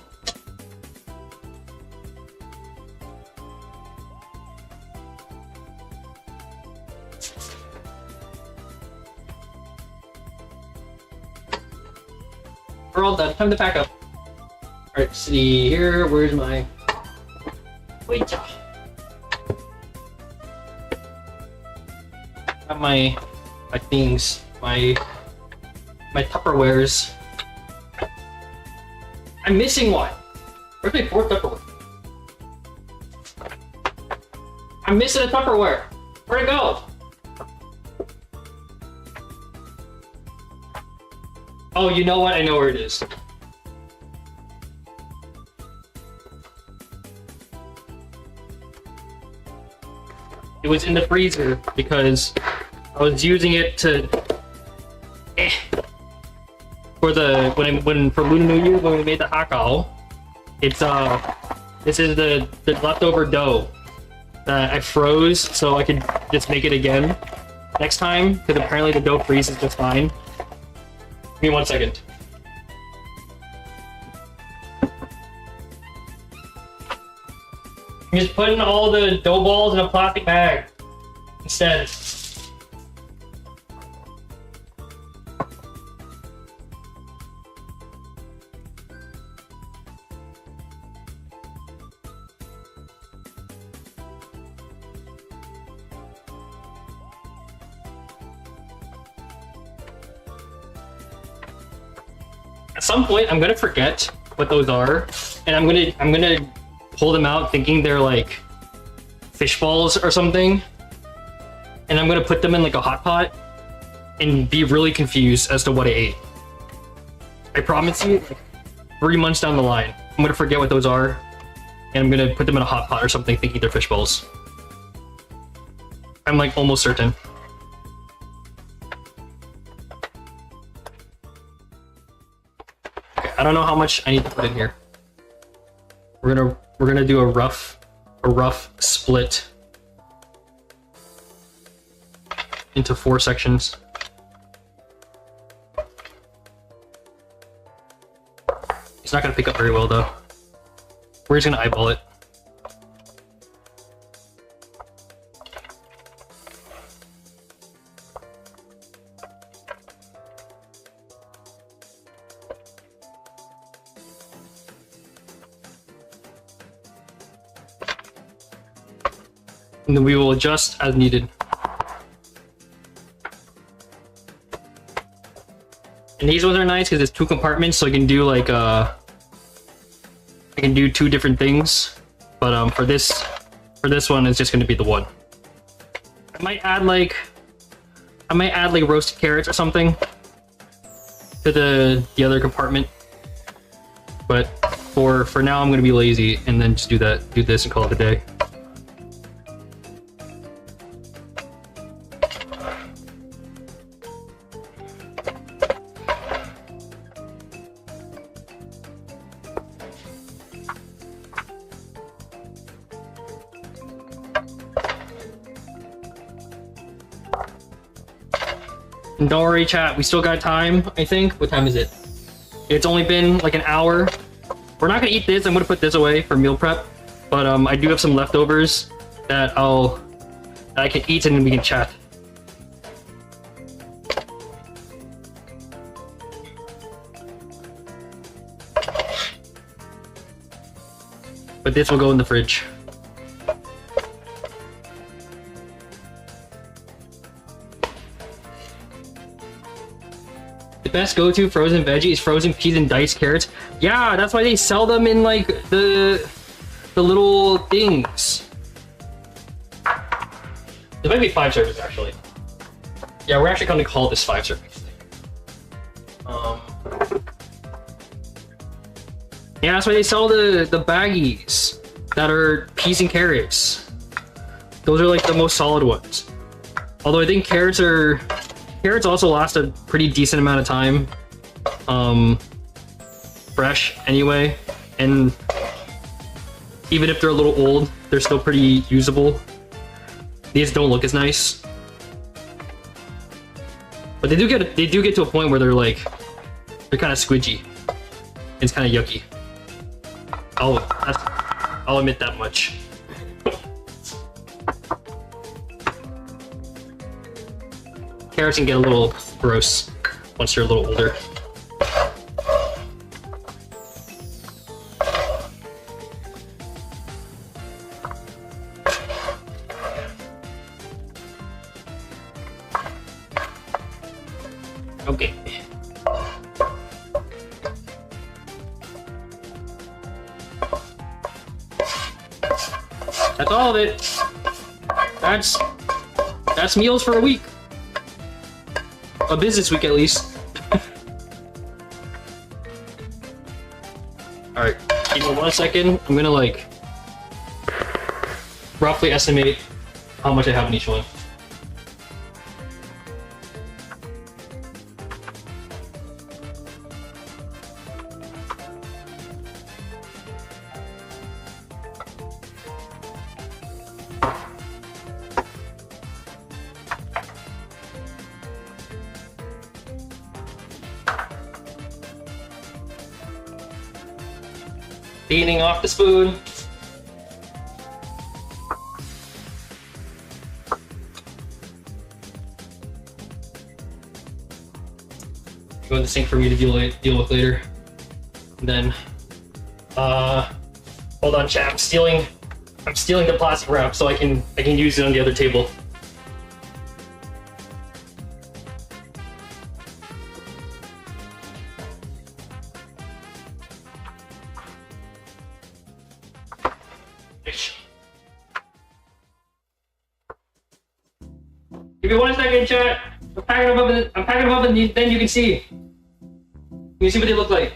We're all done. Time to pack up. Alright, see here. Where's my... Wait. Got my things. My Tupperwares. I'm missing one. Where's my 4th Tupperware? I'm missing a Tupperware. Where'd it go? Oh, you know what? I know where it is. It was in the freezer because I was using it to for the for Lunar New Year when we made the hakao. It's this is the leftover dough that I froze so I could just make it again next time because apparently the dough freezes just fine. Give me 1 second. I'm just putting all the dough balls in a plastic bag instead. At some point, I'm gonna forget what those are, and I'm gonna pull them out thinking they're like fish balls or something, and I'm gonna put them in like a hot pot and be really confused as to what I ate. I promise you, like 3 months down the line, I'm gonna forget what those are, and I'm gonna put them in a hot pot or something thinking they're fish balls. I'm like almost certain. I don't know how much I need to put in here. We're gonna do a rough split into 4 sections. It's not gonna pick up very well though. We're just gonna eyeball it. And then we will adjust as needed. And these ones are nice because it's 2 compartments, so I can do like I can do 2 different things. But for this one, it's just going to be the one. I might add like roasted carrots or something to the other compartment. But for now, I'm going to be lazy and then just do this and call it a day. And don't worry, chat, we still got time, I think. What time is it? It's only been like an hour. We're not gonna eat this. I'm gonna put this away for meal prep. But I do have some leftovers that I can eat and then we can chat. But this will go in the fridge. The best go-to frozen veggie is frozen peas and diced carrots. Yeah, that's why they sell them in like the little things. There might be 5 servings actually. Yeah, we're actually going to call this 5 servings. Yeah, that's why they sell the baggies that are peas and carrots. Those are like the most solid ones. Although I think carrots also last a pretty decent amount of time fresh anyway, and even if they're a little old, they're still pretty usable. These don't look as nice, but they do get to a point where they're kind of squidgy. It's kind of yucky. I'll admit that much. Carrots can get a little gross once you're a little older. Okay. That's all of it. that's meals for a week. A business week at least. Alright, give me 1 second. I'm gonna like roughly estimate how much I have in each one. Leaning off the spoon. Go in the sink for me to deal with later. And then, hold on, chat. I'm stealing the plastic wrap so I can use it on the other table. Give me 1 second, chat. I'm packing them up, and then you can see. You can see what they look like.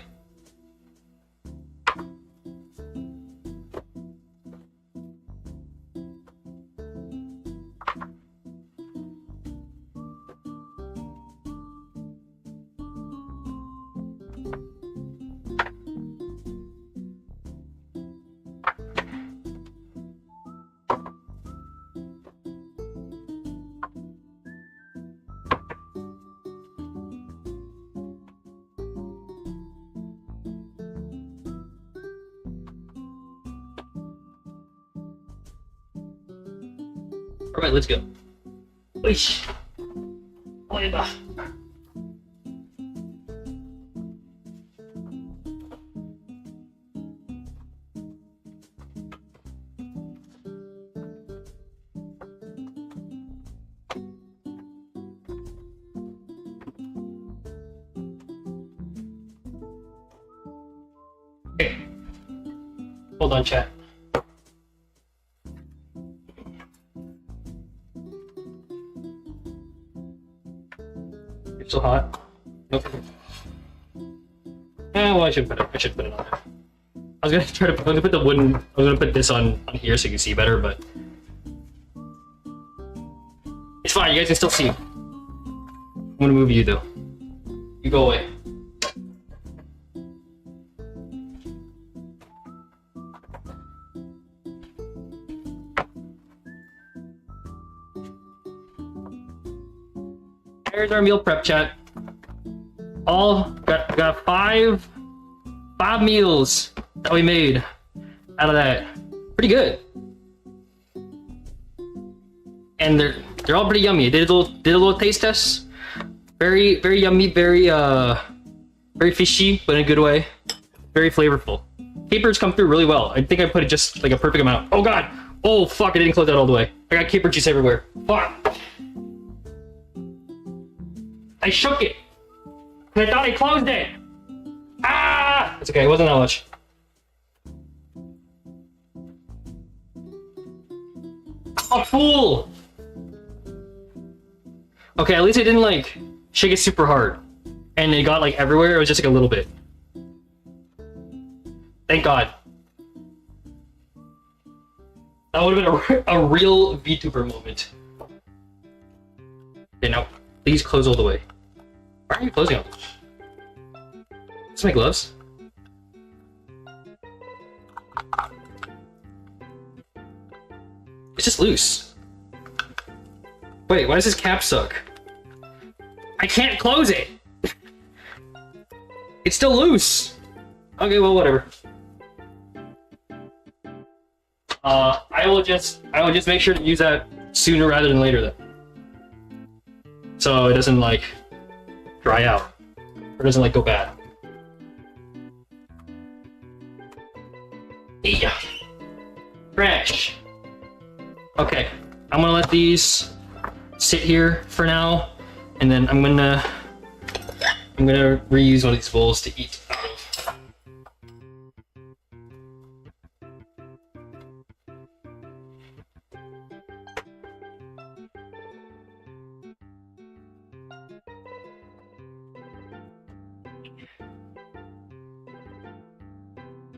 Alright, let's go. Oish. Oiba. Okay. Hold on, chat. It's so hot. Nope. Well, I should put it on. I was gonna put the wooden. I was gonna put this on here so you can see better, but it's fine. You guys can still see. I'm gonna move you though. You go away. Here's our meal prep, chat. All got five meals that we made out of that. Pretty good. And they're all pretty yummy. I did a little taste test. Very yummy, very fishy, but in a good way. Very flavorful. Capers come through really well. I think I put it just like a perfect amount. Oh god! Oh fuck! I didn't close that all the way. I got caper juice everywhere. Fuck! I shook it. I thought I closed it. Ah! It's okay. It wasn't that much. A fool. Okay, at least I didn't like shake it super hard, and it got like everywhere. It was just like a little bit. Thank God. That would have been a real VTuber moment. Okay, now please close all the way. Why are you closing them? It's my gloves. It's just loose. Wait, why does this cap suck? I can't close it! It's still loose! Okay, well, whatever. I will just make sure to use that sooner rather than later then. So it doesn't like dry out. Or doesn't like go bad. Yeah. Fresh. Okay, I'm gonna let these sit here for now, and then I'm gonna reuse one of these bowls to eat out of.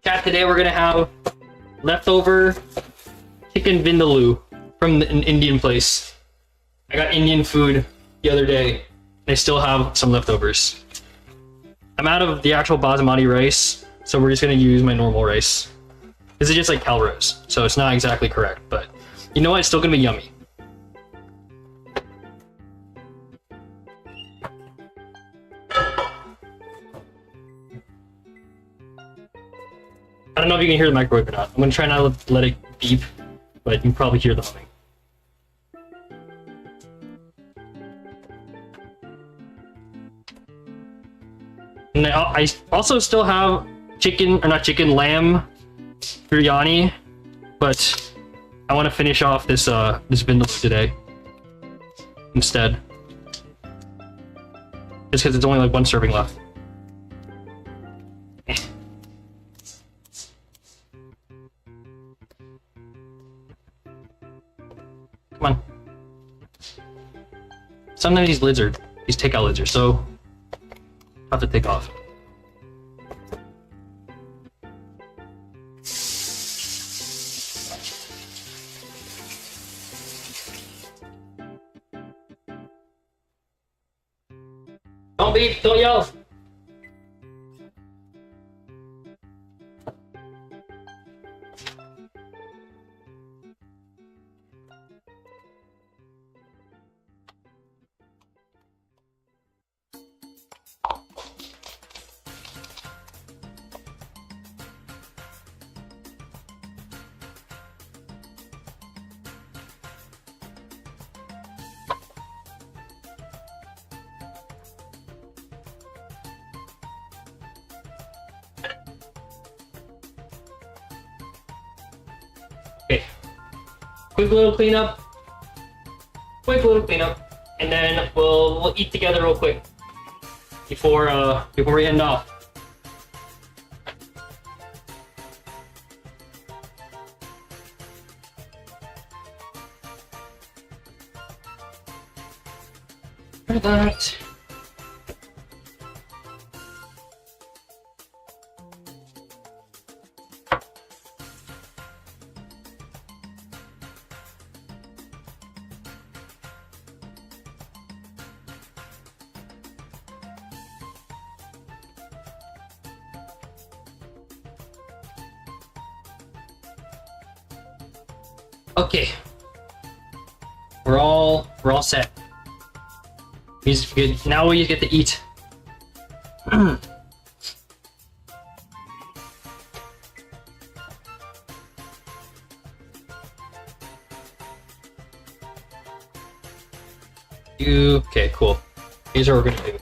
Chat, today we're gonna have leftover chicken vindaloo from an Indian place. I got Indian food the other day, and I still have some leftovers. I'm out of the actual basmati rice, so we're just gonna use my normal rice. This is just like Calrose, so it's not exactly correct, but you know what? It's still gonna be yummy. I don't know if you can hear the microwave or not. I'm gonna try not to let it beep, but you can probably hear the humming. And I also still have lamb biryani, but I want to finish off this this vindaloo today instead, just because it's only like one serving left. Come on. Sometimes these takeout lids are so tough to take off. Don't beep, don't yell. Okay, quick little cleanup, and then we'll eat together real quick before we end off. For that. Okay, we're all set. Now we get to eat. Okay, cool. Here's what we're gonna do.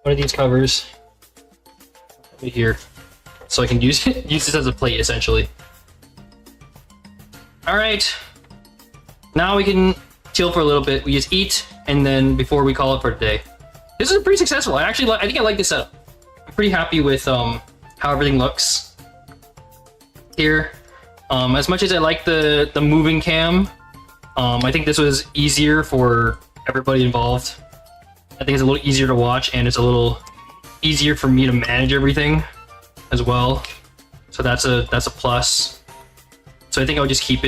One of these covers right here, so I can use this as a plate essentially. All right, now we can chill for a little bit. We just eat, and then before we call it for today. This is pretty successful. I think I like this setup. I'm pretty happy with how everything looks here. As much as I like the moving cam, I think this was easier for everybody involved. I think it's a little easier to watch, and it's a little easier for me to manage everything as well. So that's a plus. So I think I'll just keep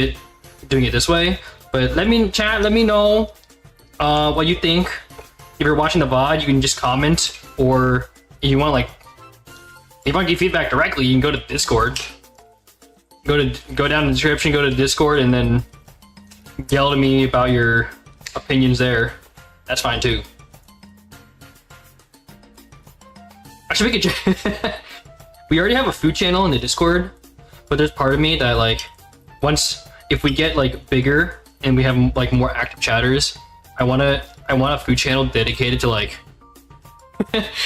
doing it this way. But let me know what you think. If you're watching the VOD, you can just comment, or if you want to give feedback directly, you can go to Discord. Go down in the description, go to Discord, and then yell at me about your opinions there. That's fine too. Actually, we already have a food channel in the Discord, but there's part of me that if we get bigger and we have more active chatters, I want a food channel dedicated to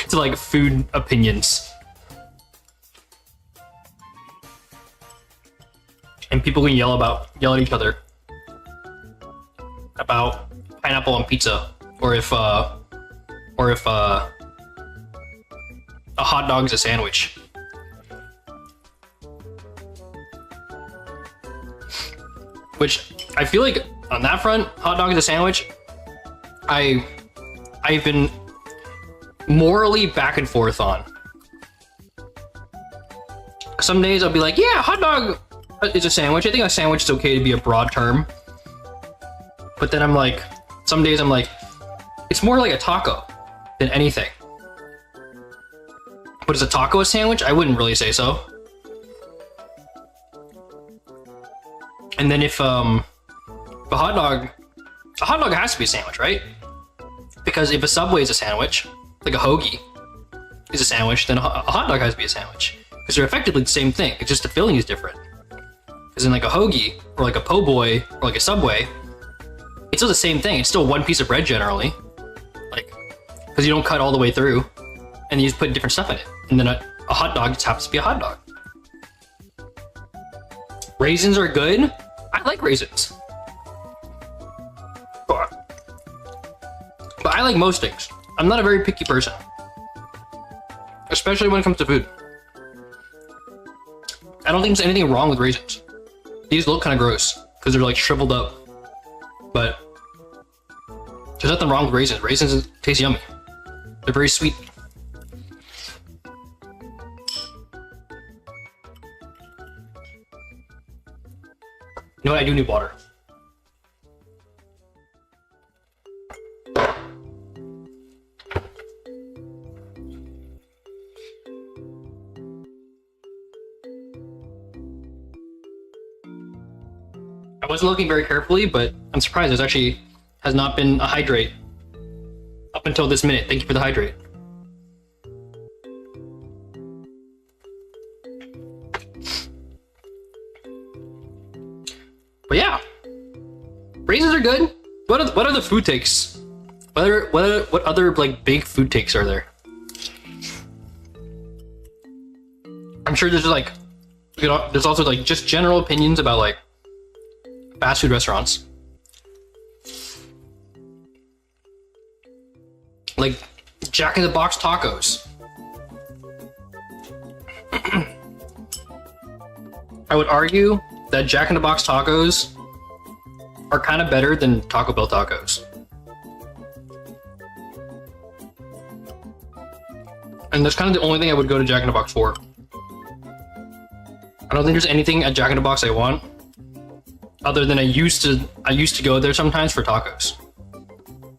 to food opinions, and people can yell at each other about pineapple on pizza, or if a hot dog is a sandwich. Which I feel like on that front, hot dog is a sandwich. I I've been morally back and forth on. Some days I'll be like, yeah, hot dog is a sandwich. I think a sandwich is okay to be a broad term. But then I'm like, some days I'm like, it's more like a taco than anything. But is a taco a sandwich? I wouldn't really say so. And then if a hot dog has to be a sandwich, right? Because if a Subway is a sandwich, like a hoagie is a sandwich, then a hot dog has to be a sandwich. Because they're effectively the same thing. It's just the filling is different. Because in like a hoagie, or like a po' boy, or like a Subway, it's still the same thing. It's still one piece of bread generally. Like, because you don't cut all the way through, and you just put different stuff in it. And then a hot dog just happens to be a hot dog. Raisins are good. I like raisins. But I like most things. I'm not a very picky person. Especially when it comes to food. I don't think there's anything wrong with raisins. These look kind of gross because they're like shriveled up. But there's nothing wrong with raisins. Raisins taste yummy. They're very sweet. You know what? I do need water. I wasn't looking very carefully, but I'm surprised there's actually has not been a hydrate up until this minute. Thank you for the hydrate. But yeah, raisins are good. What are the food takes? What other like big food takes are there? I'm sure there's like, you know, there's also like just general opinions about like fast food restaurants. Like Jack in the Box tacos. I would argue that Jack in the Box tacos are kind of better than Taco Bell tacos. And that's kind of the only thing I would go to Jack in the Box for. I don't think there's anything at Jack in the Box I want other than I used to go there sometimes for tacos.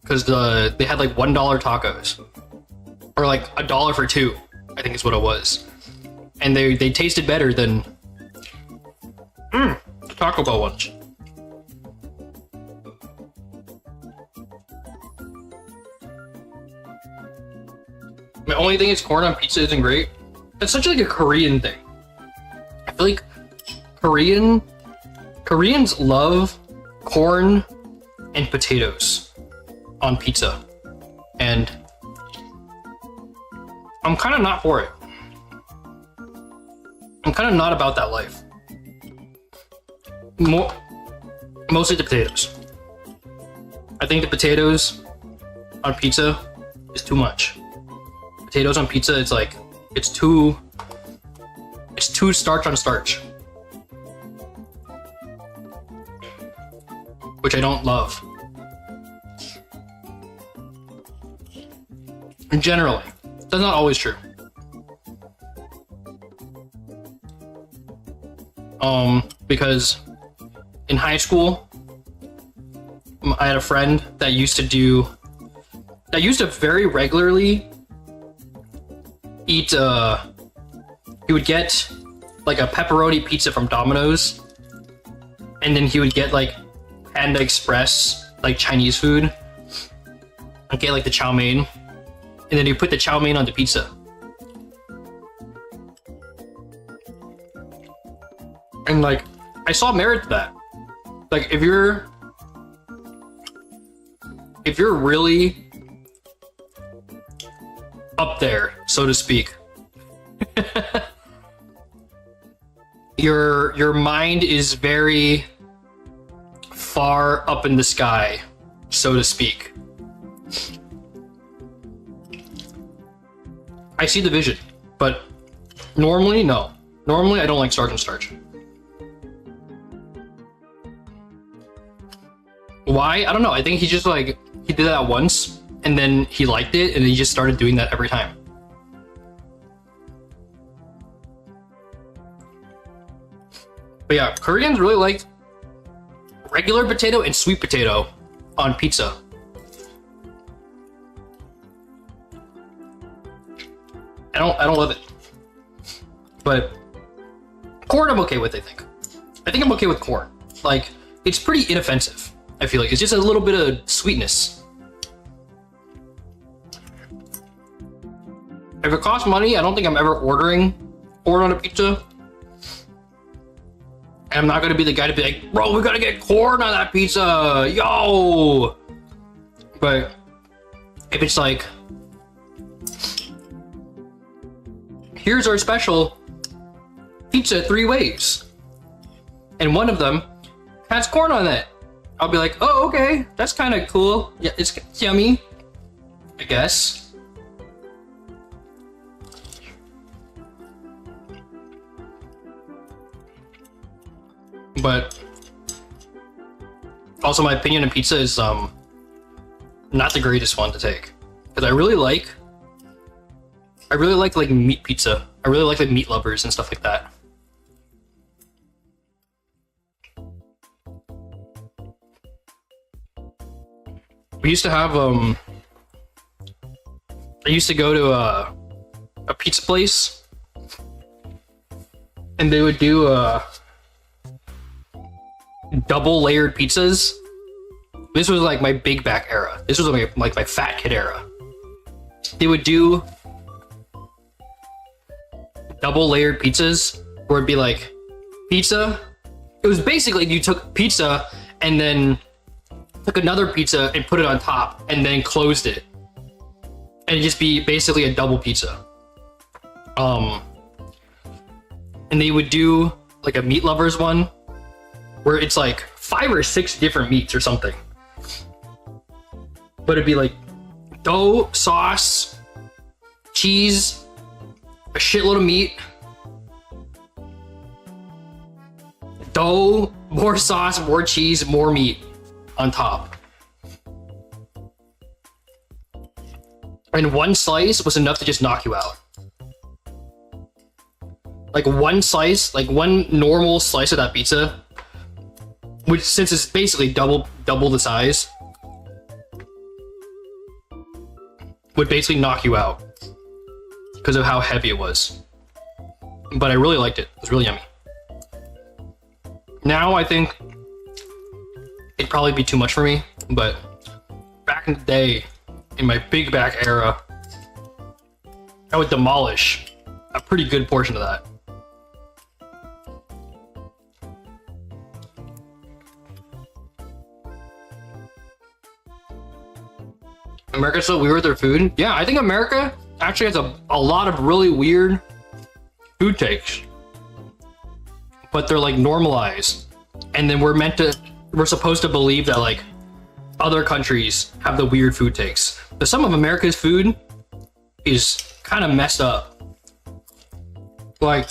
Because they had like $1 tacos. Or like $1 for two, I think is what it was. And they tasted better than Taco Bell ones. My only thing is corn on pizza isn't great. It's such like a Korean thing. I feel like Koreans love corn and potatoes on pizza. And I'm kind of not for it. I'm kind of not about that life. Mostly the potatoes. I think the potatoes on pizza is too much. Potatoes on pizza, it's like, it's too starch on starch. Which I don't love. Generally. That's not always true. Because in high school, I had a friend that used to very regularly eat, he would get like a pepperoni pizza from Domino's, and then he would get like Panda Express, like Chinese food, and get like the chow mein, and then he put the chow mein on the pizza. And like, I saw merit to that. Like, if you're really up there, so to speak, your mind is very far up in the sky, so to speak. I see the vision, but normally, no. Normally, I don't like starch and starch. Why? I don't know. I think he just like, he did that once, and then he liked it, and he just started doing that every time. But yeah, Koreans really like regular potato and sweet potato on pizza. I don't love it, but corn I'm okay with. I think I'm okay with corn. Like, it's pretty inoffensive. I feel like it's just a little bit of sweetness. If it costs money, I don't think I'm ever ordering corn on a pizza. And I'm not gonna be the guy to be like, bro, we gotta get corn on that pizza, yo. But if it's like, here's our special pizza 3 ways, and one of them has corn on it, I'll be like, oh, okay, that's kind of cool. Yeah, it's yummy, I guess. But also, my opinion on pizza is not the greatest one to take, because I really like like meat pizza. I really like meat lovers and stuff like that. We used to have I used to go to a pizza place, and they would do double layered pizzas. This was like my big back era. This was like my fat kid era. They would do double layered pizzas where it'd be like pizza. It was basically you took pizza and then took another pizza and put it on top and then closed it. And it'd just be basically a double pizza. And they would do like a meat lovers one where it's like 5 or 6 different meats or something. But it'd be like dough, sauce, cheese, a shitload of meat, dough, more sauce, more cheese, more meat on top. And one slice was enough to just knock you out. Like one slice, like one normal slice of that pizza, which since it's basically double the size, would basically knock you out because of how heavy it was. But I really liked it. It was really yummy. Now I think it'd probably be too much for me, but back in the day, in my big back era, I would demolish a pretty good portion of that. America's so weird with their food. Yeah, I think America actually has a lot of really weird food takes, but they're like normalized, and then we're supposed to believe that like other countries have the weird food takes. But some of America's food is kind of messed up. Like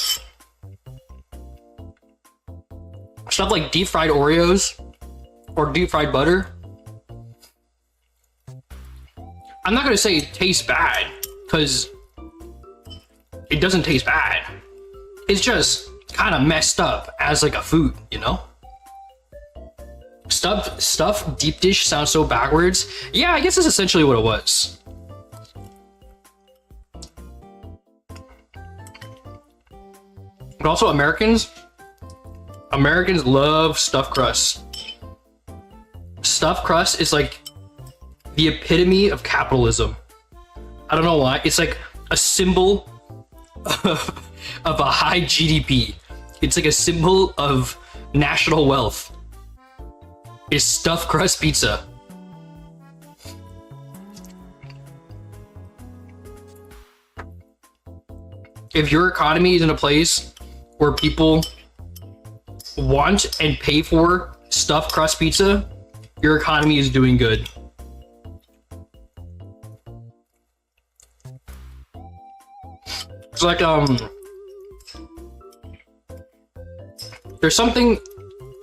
stuff like deep fried Oreos or deep fried butter. I'm not gonna say it tastes bad, because it doesn't taste bad. It's just kind of messed up as like a food, you know? Stuff deep dish sounds so backwards. Yeah, I guess that's essentially what it was. But also Americans love stuffed crust. Stuffed crust is like the epitome of capitalism. I don't know why. It's like a symbol of a high GDP. It's like a symbol of national wealth. Is stuffed crust pizza. If your economy is in a place where people want and pay for stuffed crust pizza, your economy is doing good. It's like there's something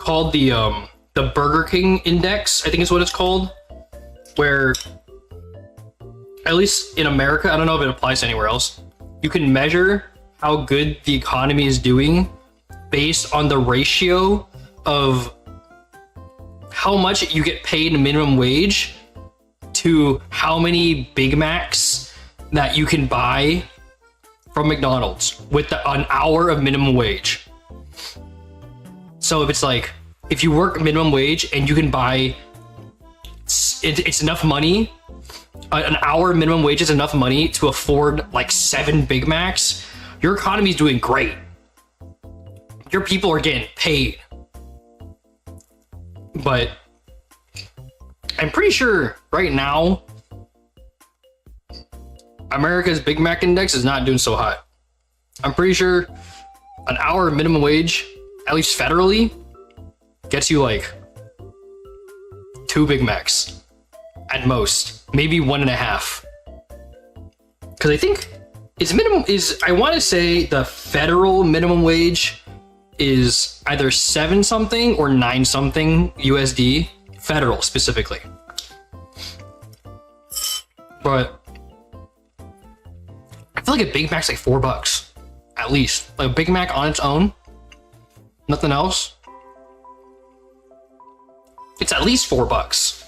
called the Burger King index, I think is what it's called, where at least in America, I don't know if it applies anywhere else, you can measure how good the economy is doing based on the ratio of how much you get paid minimum wage to how many Big Macs that you can buy from McDonald's with an hour of minimum wage. So if it's like, if you work minimum wage and you can buy, it's enough money, an hour minimum wage is enough money to afford like 7 Big Macs, your economy is doing great. Your people are getting paid. But I'm pretty sure right now, America's Big Mac index is not doing so hot. I'm pretty sure an hour minimum wage, at least federally, gets you like 2 Big Macs at most, maybe 1.5. Because I think I want to say the federal minimum wage is either 7 something or 9 something USD, federal specifically. But I feel like a Big Mac's like $4 at least. Like a Big Mac on its own, nothing else, it's at least $4.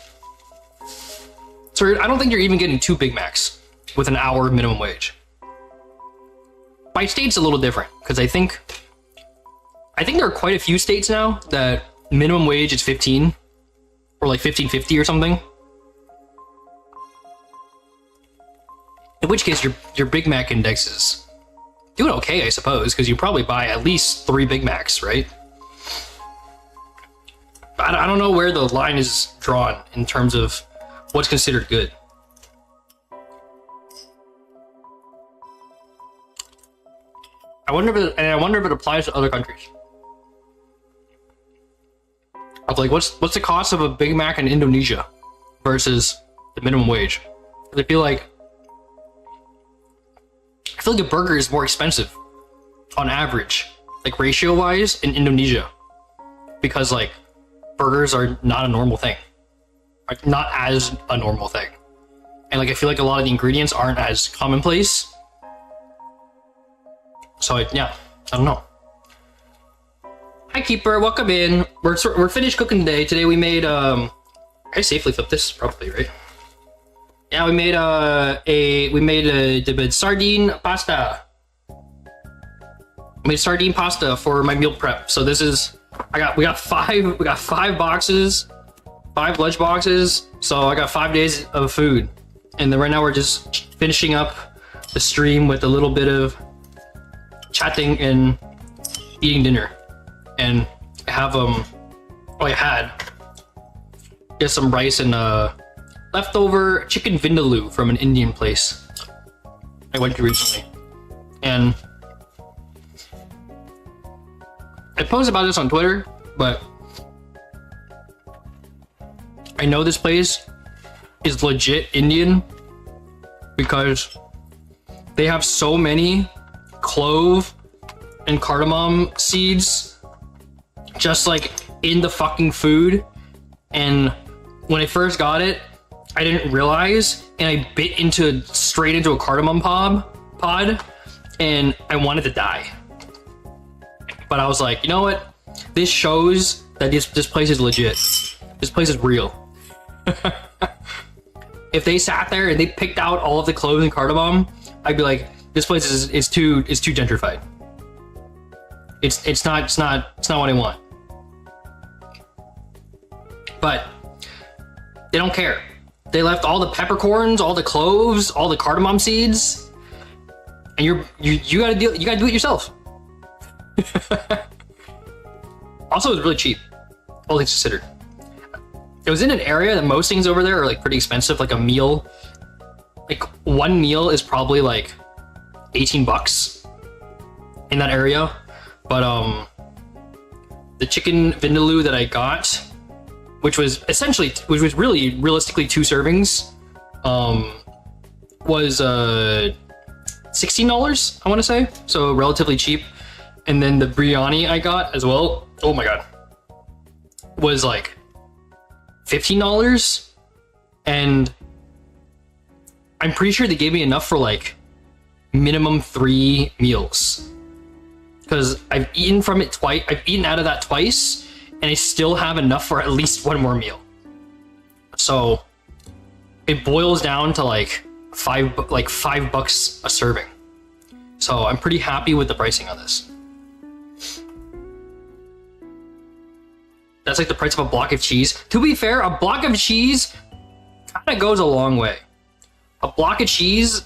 So I don't think you're even getting 2 Big Macs with an hour minimum wage. By state's a little different, because I think there are quite a few states now that minimum wage is 15 or like 15.50 or something. In which case your Big Mac index is doing okay, I suppose, because you probably buy at least 3 Big Macs, right? I don't know where the line is drawn in terms of what's considered good. I wonder if it applies to other countries. I was like, what's the cost of a Big Mac in Indonesia versus the minimum wage? I feel like a burger is more expensive on average, like ratio wise, in Indonesia, because like burgers are not a normal thing, like not as a normal thing, and like I feel like a lot of the ingredients aren't as commonplace. So yeah, I don't know. Hi Keeper, welcome in. We're finished cooking today. Today we made I safely flip this probably, right? Yeah, we made a sardine pasta. I made sardine pasta for my meal prep. So this is we got 5 boxes, 5 lunch boxes. So I got 5 days of food. And then right now we're just finishing up the stream with a little bit of chatting and eating dinner. And I have I had just some rice and leftover chicken vindaloo from an Indian place I went to recently. And I posted about this on Twitter, but I know this place is legit Indian because they have so many clove and cardamom seeds just like in the fucking food. And when I first got it, I didn't realize, and I bit straight into a cardamom pod, and I wanted to die. But I was like, you know what? This shows that this place is legit. This place is real. If they sat there and they picked out all of the cloves and cardamom, I'd be like, this place is too gentrified. It's not what I want. But they don't care. They left all the peppercorns, all the cloves, all the cardamom seeds, and you gotta do it yourself. Also, it was really cheap, all things considered. It was in an area that most things over there are like pretty expensive. Like a meal, like one meal is probably like $18 in that area. But the chicken vindaloo that I got, which was really realistically 2 servings, was $16, I want to say, so relatively cheap. And then the biryani I got as well, oh my god, was like $15, and I'm pretty sure they gave me enough for like minimum 3 meals. Because I've eaten from it twice. I've eaten out of that twice, and I still have enough for at least 1 more meal. So it boils down to like $5 a serving. So I'm pretty happy with the pricing on this. That's like the price of a block of cheese. To be fair, a block of cheese kind of goes a long way. A block of cheese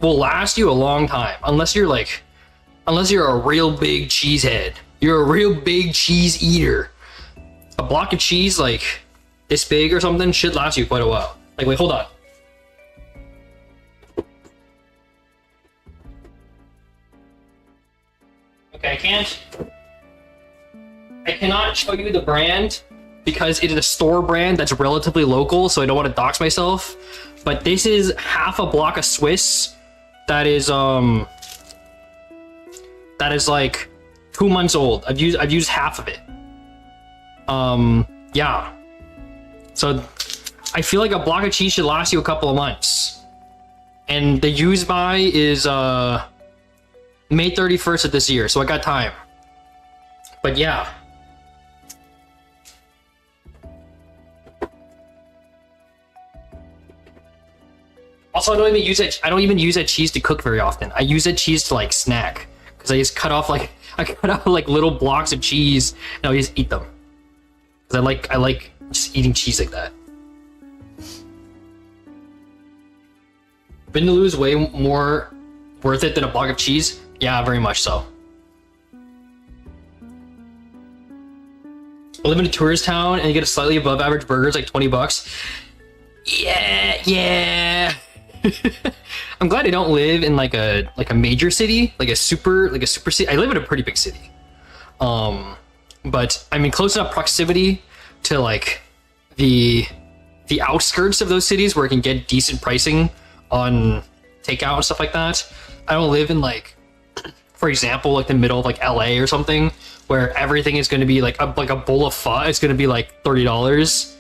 will last you a long time, unless you're a real big cheesehead. You're a real big cheese eater. A block of cheese like this big or something should last you quite a while. Like, wait, hold on. Okay, I cannot show you the brand because it is a store brand that's relatively local, so I don't want to dox myself. But this is half a block of Swiss that is like 2 months old. I've used half of it. Yeah. So I feel like a block of cheese should last you a couple of months. And the use by is May 31st of this year, so I got time. But yeah. Also, I don't even use that cheese to cook very often. I use that cheese to like snack, because I just cut off like little blocks of cheese and I just eat them. Because I like just eating cheese like that. Vindaloo is way more worth it than a block of cheese. Yeah, very much so. I live in a tourist town and you get a slightly above average burger, it's like $20. Yeah. I'm glad I don't live in like a major city, like a super city. I live in a pretty big city. But I'm in close enough proximity to like the outskirts of those cities where I can get decent pricing on takeout and stuff like that. I don't live in like, for example, like the middle of like LA or something, where everything is going to be like a bowl of pho. It's going to be like $30.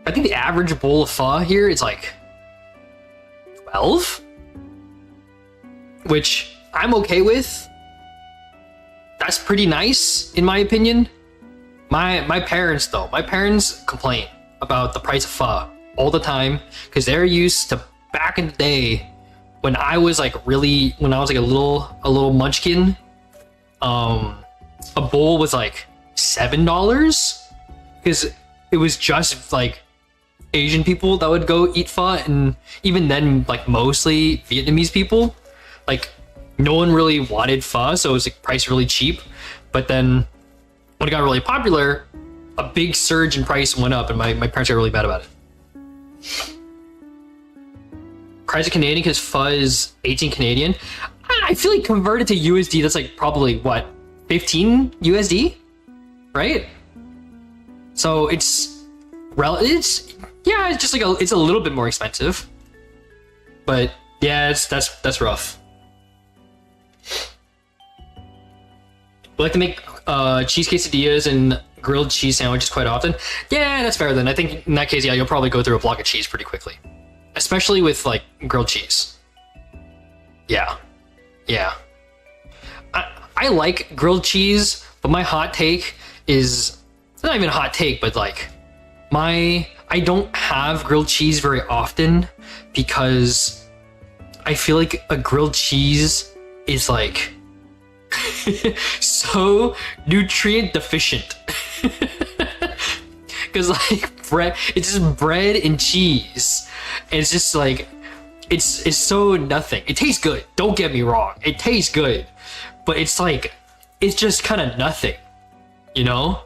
I think the average bowl of pho here is like 12, which I'm okay with. That's pretty nice in my opinion. My parents complain about the price of pho all the time because they're used to back in the day when I was like a little munchkin. A bowl was like $7 because it was just like Asian people that would go eat pho, and even then like mostly Vietnamese people. Like no one really wanted pho, so it was like priced really cheap. But then when it got really popular, a big surge in price went up, and my parents got really bad about it. Price of Canadian because pho is 18 Canadian. I feel like converted to USD, that's like probably what, 15 USD, right? So it's just like it's a little bit more expensive, but yeah, that's rough. We like to make cheese quesadillas and grilled cheese sandwiches quite often. Yeah, that's fair then. I think in that case, yeah, you'll probably go through a block of cheese pretty quickly, especially with like grilled cheese. Yeah. I like grilled cheese, but my hot take is, it's not even a hot take, but like I don't have grilled cheese very often because I feel like a grilled cheese is like so nutrient deficient. Because like bread, it's just bread and cheese, and it's just like it's so nothing. It tastes good, don't get me wrong, it tastes good, but it's like it's just kind of nothing, you know?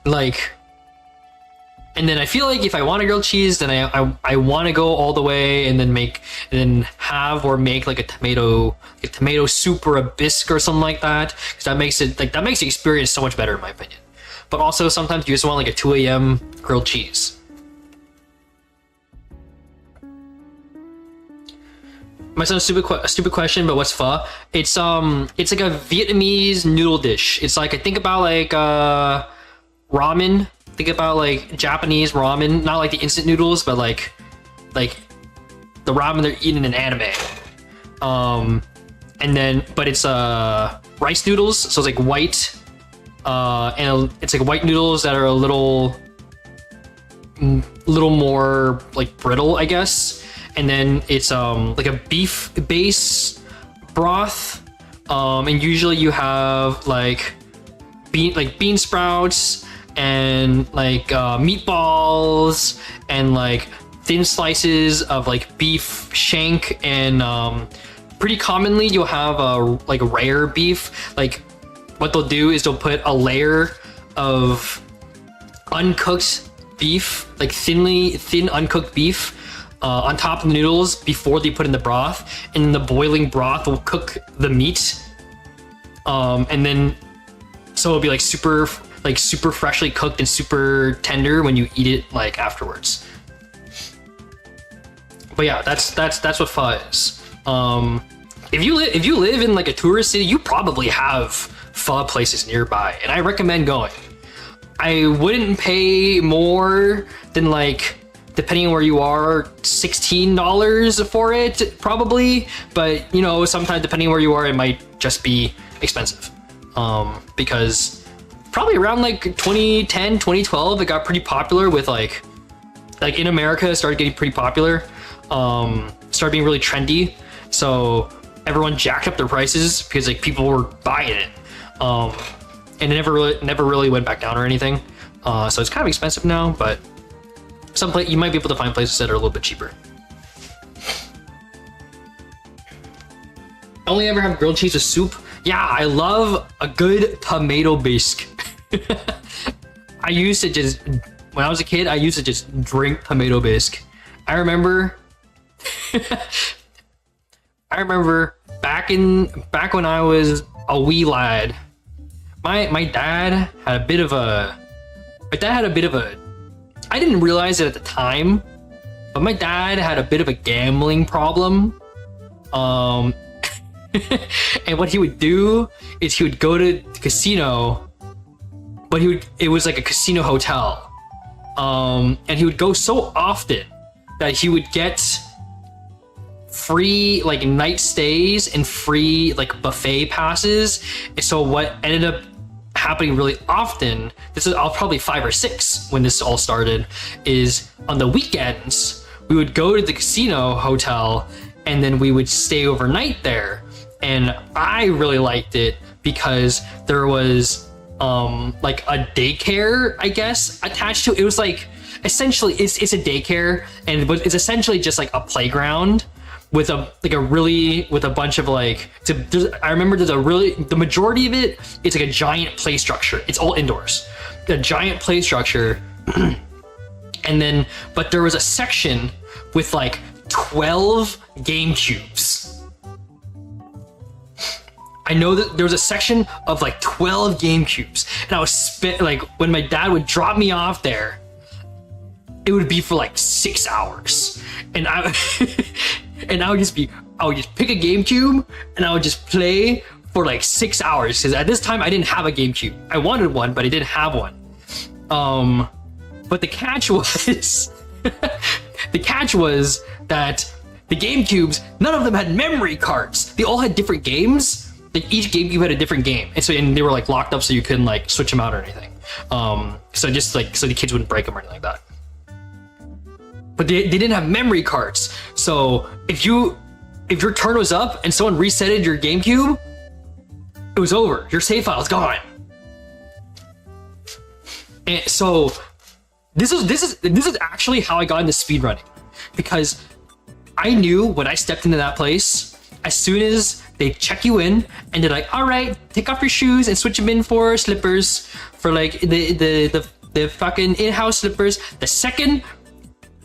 Like, and then I feel like if I want a grilled cheese, then I want to go all the way and then make like a tomato soup or a bisque or something like that, because that makes the experience so much better in my opinion. But also sometimes you just want like a 2 a.m. grilled cheese. My son's a stupid question, but what's pho? It's like a Vietnamese noodle dish. It's like, I think about like ramen. Think about like Japanese ramen, not like the instant noodles, but like like the ramen they're eating in anime. And then, but it's rice noodles, so it's like white, and it's like white noodles that are a little more like brittle, I guess. And then it's like a beef base broth, and usually you have like bean sprouts and like meatballs and like thin slices of like beef shank, and pretty commonly you'll have like rare beef. Like what they'll do is they'll put a layer of uncooked beef, like thin uncooked beef, on top of the noodles before they put in the broth, and then the boiling broth will cook the meat, and then so it'll be like super freshly cooked and super tender when you eat it like afterwards. But yeah, that's what pho is. If you live in like a tourist city, you probably have pho places nearby, and I recommend going. I wouldn't pay more than like, depending on where you are, $16 for it probably, but you know, sometimes depending on where you are, it might just be expensive. Because probably around like 2010, 2012, it got pretty popular with like in America, it started getting pretty popular. Started being really trendy, so everyone jacked up their prices because like people were buying it, and it never really went back down or anything. So it's kind of expensive now, but you might be able to find places that are a little bit cheaper. I only ever have grilled cheese with soup. Yeah, I love a good tomato bisque. I used to just, when I was a kid, I used to just drink tomato bisque. I remember back when I was a wee lad, my dad had a bit of a, I didn't realize it at the time, but my dad had a bit of a gambling problem. And what he would do is he would go to the casino, but it was like a casino hotel. And he would go so often that he would get free like night stays and free like buffet passes. And so what ended up happening really often, this is probably 5 or 6 when this all started, is on the weekends we would go to the casino hotel and then we would stay overnight there. And I really liked it because there was like a daycare, I guess, attached to it. It was like essentially it's a daycare, and it's essentially just like a playground with a bunch of like, I remember the majority of it, it's like a giant play structure. It's all indoors, a giant play structure. And then, but there was a section with like 12 game cubes. I know that there was a section of like 12 game cubes, and I was like, when my dad would drop me off there, it would be for like 6 hours, and I would just pick a GameCube and I would just play for like 6 hours, because at this time I didn't have a GameCube. I wanted one, but I didn't have one. But the catch was that the GameCubes, none of them had memory cards. They all had different games. Like each GameCube had a different game, and they were like locked up, so you couldn't like switch them out or anything. So just like so the kids wouldn't break them or anything like that. But they didn't have memory cards. So if your turn was up and someone resetted your GameCube, it was over. Your save file's gone. And so this is actually how I got into speedrunning, because I knew when I stepped into that place, as soon as they check you in and they're like, all right, take off your shoes and switch them in for slippers, for like the fucking in-house slippers. The second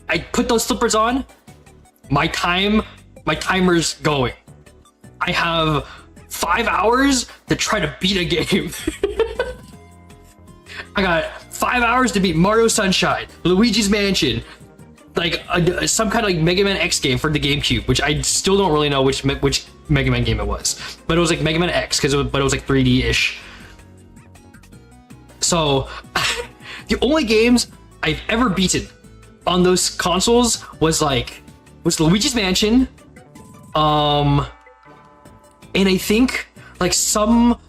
I put those slippers on, my timer's going. I have 5 hours to try to beat a game. I got 5 hours to beat Mario Sunshine, Luigi's Mansion, like some kind of like Mega Man X game for the GameCube, which I still don't really know which Mega Man game it was, but it was like Mega Man X, but it was like 3D-ish. So the only games I've ever beaten on those consoles was Luigi's Mansion, and I think like some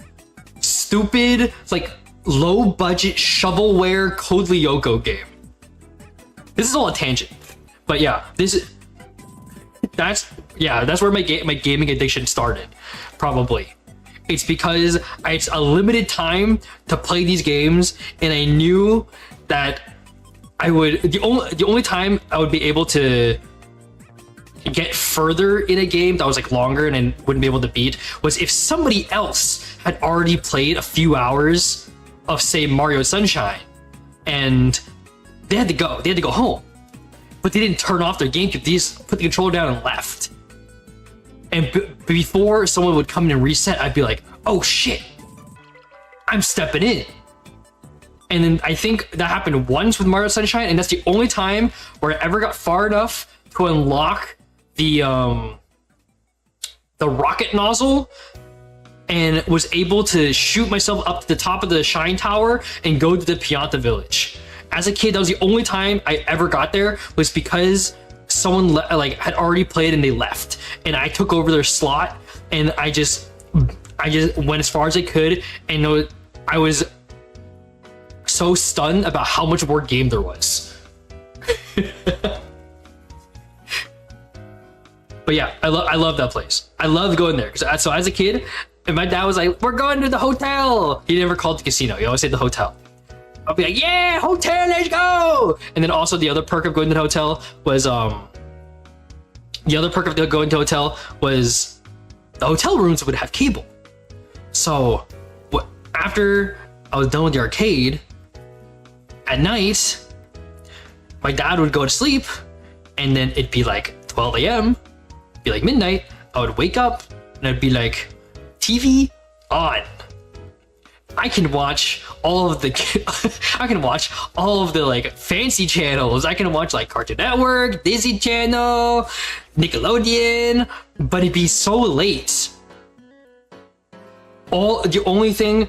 stupid like low budget shovelware Code Lyoko game. This is all a tangent, but yeah, that's where my gaming addiction started, probably. It's because it's a limited time to play these games, and I knew that the only time I would be able to get further in a game that was like longer and I wouldn't be able to beat was if somebody else had already played a few hours of, say, Mario Sunshine, and they had to go home, but they didn't turn off their GameCube. They just put the controller down and left. And before someone would come in and reset, I'd be like, oh shit, I'm stepping in. And then I think that happened once with Mario Sunshine, and that's the only time where I ever got far enough to unlock the rocket nozzle and was able to shoot myself up to the top of the Shine Tower and go to the Pianta Village. As a kid, that was the only time I ever got there, was because someone had already played and they left, and I took over their slot, and I just went as far as I could, and I was so stunned about how much more game there was. But yeah, I love that place. I loved going there. So as a kid, and my dad was like, we're going to the hotel. He never called it the casino. He always said the hotel. I'll be like, yeah, hotel, let's go. And then also the other perk of going to the hotel was the hotel rooms would have cable. So after I was done with the arcade, at night, my dad would go to sleep, and then it'd be like 12 a.m., be like midnight. I would wake up and I'd be like, TV on. I can watch all of the like fancy channels. I can watch like Cartoon Network, Disney Channel, Nickelodeon, but it'd be so late. The only thing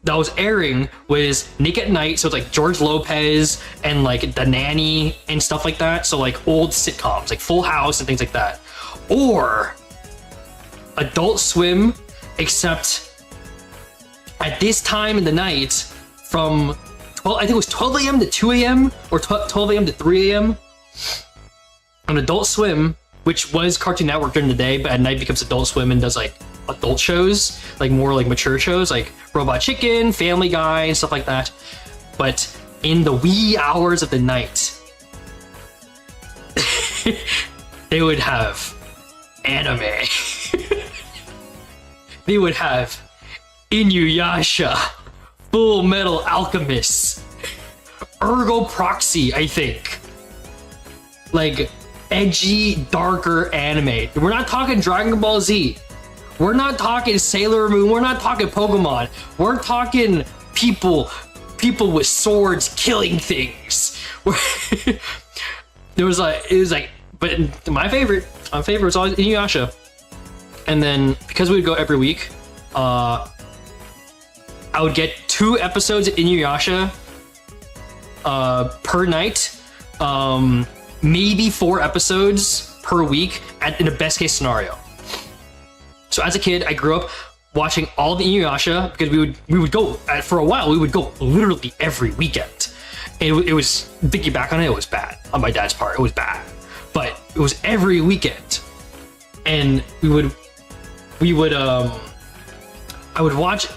that was airing was Nick at Night, so it's like George Lopez and like The Nanny and stuff like that. So like old sitcoms, like Full House and things like that. Or Adult Swim, except at this time in the night from 12, I think it was 12 a.m. to 2 a.m. or 12 a.m. to 3 a.m. on Adult Swim, which was Cartoon Network during the day, but at night becomes Adult Swim and does like adult shows, like more like mature shows, like Robot Chicken, Family Guy, and stuff like that. But in the wee hours of the night, they would have anime. They would have Inuyasha, Full Metal Alchemist, Ergo Proxy, I think. Like edgy, darker anime. We're not talking Dragon Ball Z. We're not talking Sailor Moon. We're not talking Pokemon. We're talking people with swords killing things. It was like, but my favorite was always Inuyasha. And then because we would go every week, I would get 2 episodes of Inuyasha per night, maybe 4 episodes per week in the best case scenario. So as a kid, I grew up watching all the Inuyasha because we would go for a while. We would go literally every weekend. It was, thinking back on it, it was bad on my dad's part. It was bad, but it was every weekend, and I would watch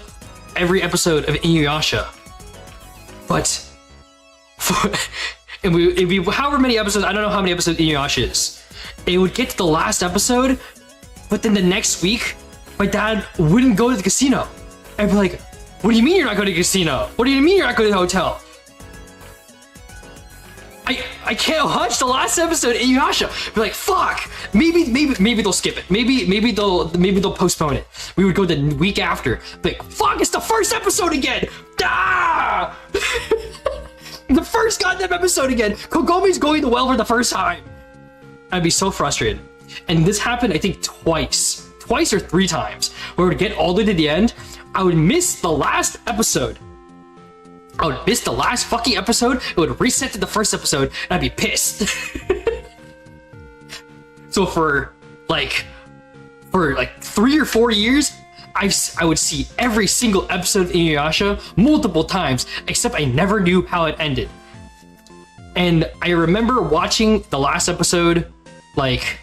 every episode of Inuyasha, but it'd be however many episodes. I don't know how many episodes Inuyasha is. It would get to the last episode, but then the next week, my dad wouldn't go to the casino. I'd be like, what do you mean you're not going to the casino? What do you mean you're not going to the hotel? I can't watch the last episode of Inuyasha. Be like, fuck. Maybe they'll skip it. Maybe they'll postpone it. We would go the week after. Be like, fuck, it's the first episode again. Ah! The first goddamn episode again. Kogomi's going to well for the first time. I'd be so frustrated. And this happened, I think, twice or 3 times, where we would get all the way to the end. I would miss the last episode I would miss the last fucking episode, it would reset to the first episode, and I'd be pissed. So for like 3 or 4 years, I would see every single episode of Inuyasha multiple times, except I never knew how it ended. And I remember watching the last episode like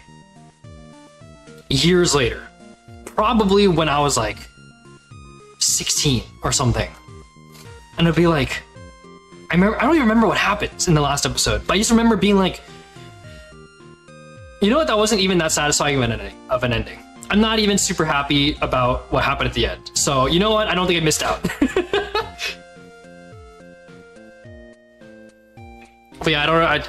years later, probably when I was like 16 or something. And I'd be like, I don't even remember what happens in the last episode, but I just remember being like, you know what, that wasn't even that satisfying of an ending. I'm not even super happy about what happened at the end. So, you know what? I don't think I missed out. But yeah,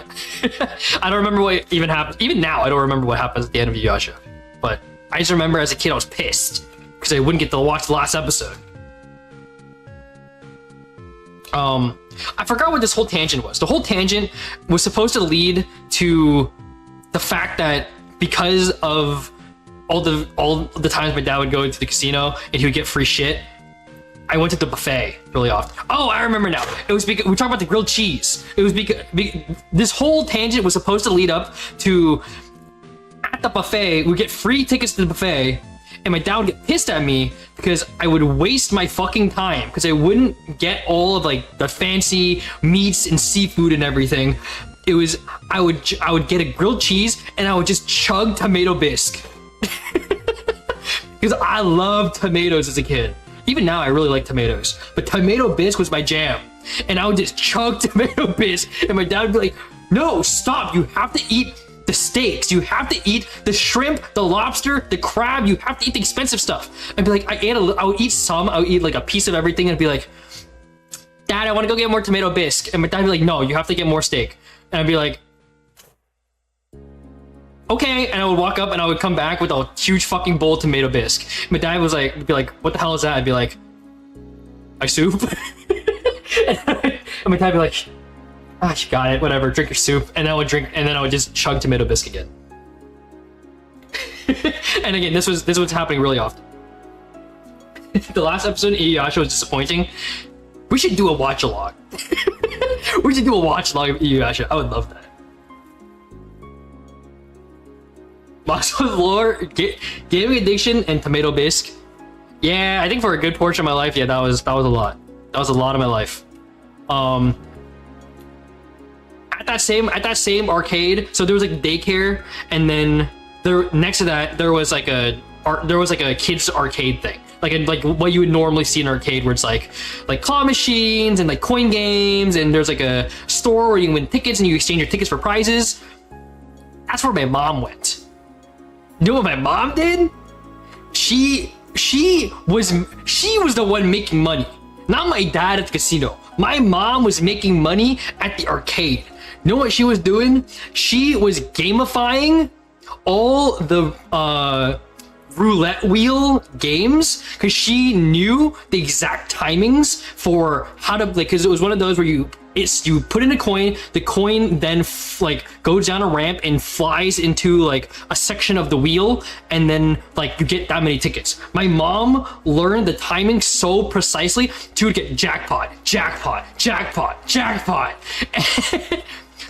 I don't remember what even happened. Even now, I don't remember what happens at the end of Inuyasha. But I just remember as a kid, I was pissed because I wouldn't get to watch the last episode. I forgot what this whole tangent was. The whole tangent was supposed to lead to the fact that because of all the times my dad would go into the casino and he would get free shit, I went to the buffet really often. Oh, I remember now. It was because we were talking about the grilled cheese. It was because this whole tangent was supposed to lead up to, at the buffet, we get free tickets to the buffet, and my dad would get pissed at me because I would waste my fucking time because I wouldn't get all of like the fancy meats and seafood and everything. It was I would get a grilled cheese and I would just chug tomato bisque. Because I loved tomatoes as a kid. Even now I really like tomatoes, but tomato bisque was my jam. And I would just chug tomato bisque, and my dad would be like, no, stop, you have to eat the steaks, you have to eat the shrimp, the lobster, the crab, you have to eat the expensive stuff. I'd be like, I would eat some, I would eat like a piece of everything, and I'd be like, Dad, I want to go get more tomato bisque. And my dad would be like, no, you have to get more steak. And I'd be like, okay, and I would walk up and I would come back with a huge fucking bowl of tomato bisque. My dad was like, would be like, what the hell is that? I'd be like, my soup. And my dad would be like, ah, you got it, whatever, drink your soup. And I would drink, and then I would just chug tomato bisque again. And again, this was happening really often. The last episode of Inuyasha was disappointing. We should do a watch-along. We should do a watch-along of Inuyasha. I would love that. Matsuo's lore, gaming addiction, and tomato bisque. Yeah, I think for a good portion of my life, yeah, that was a lot. That was a lot of my life. At that same arcade, so there was like daycare, and then there next to that there was like a kids arcade thing, like what you would normally see in an arcade, where it's like claw machines and like coin games, and there's like a store where you can win tickets and you exchange your tickets for prizes. That's where my mom went. You know what my mom did? She was the one making money, not my dad at the casino. My mom was making money at the arcade. You know what she was doing? She was gamifying all the roulette wheel games, because she knew the exact timings for how to, like, because it was one of those where you put in a coin, the coin then goes down a ramp and flies into like a section of the wheel, and then like you get that many tickets. My mom learned the timing so precisely, she would get jackpot, jackpot, jackpot, jackpot.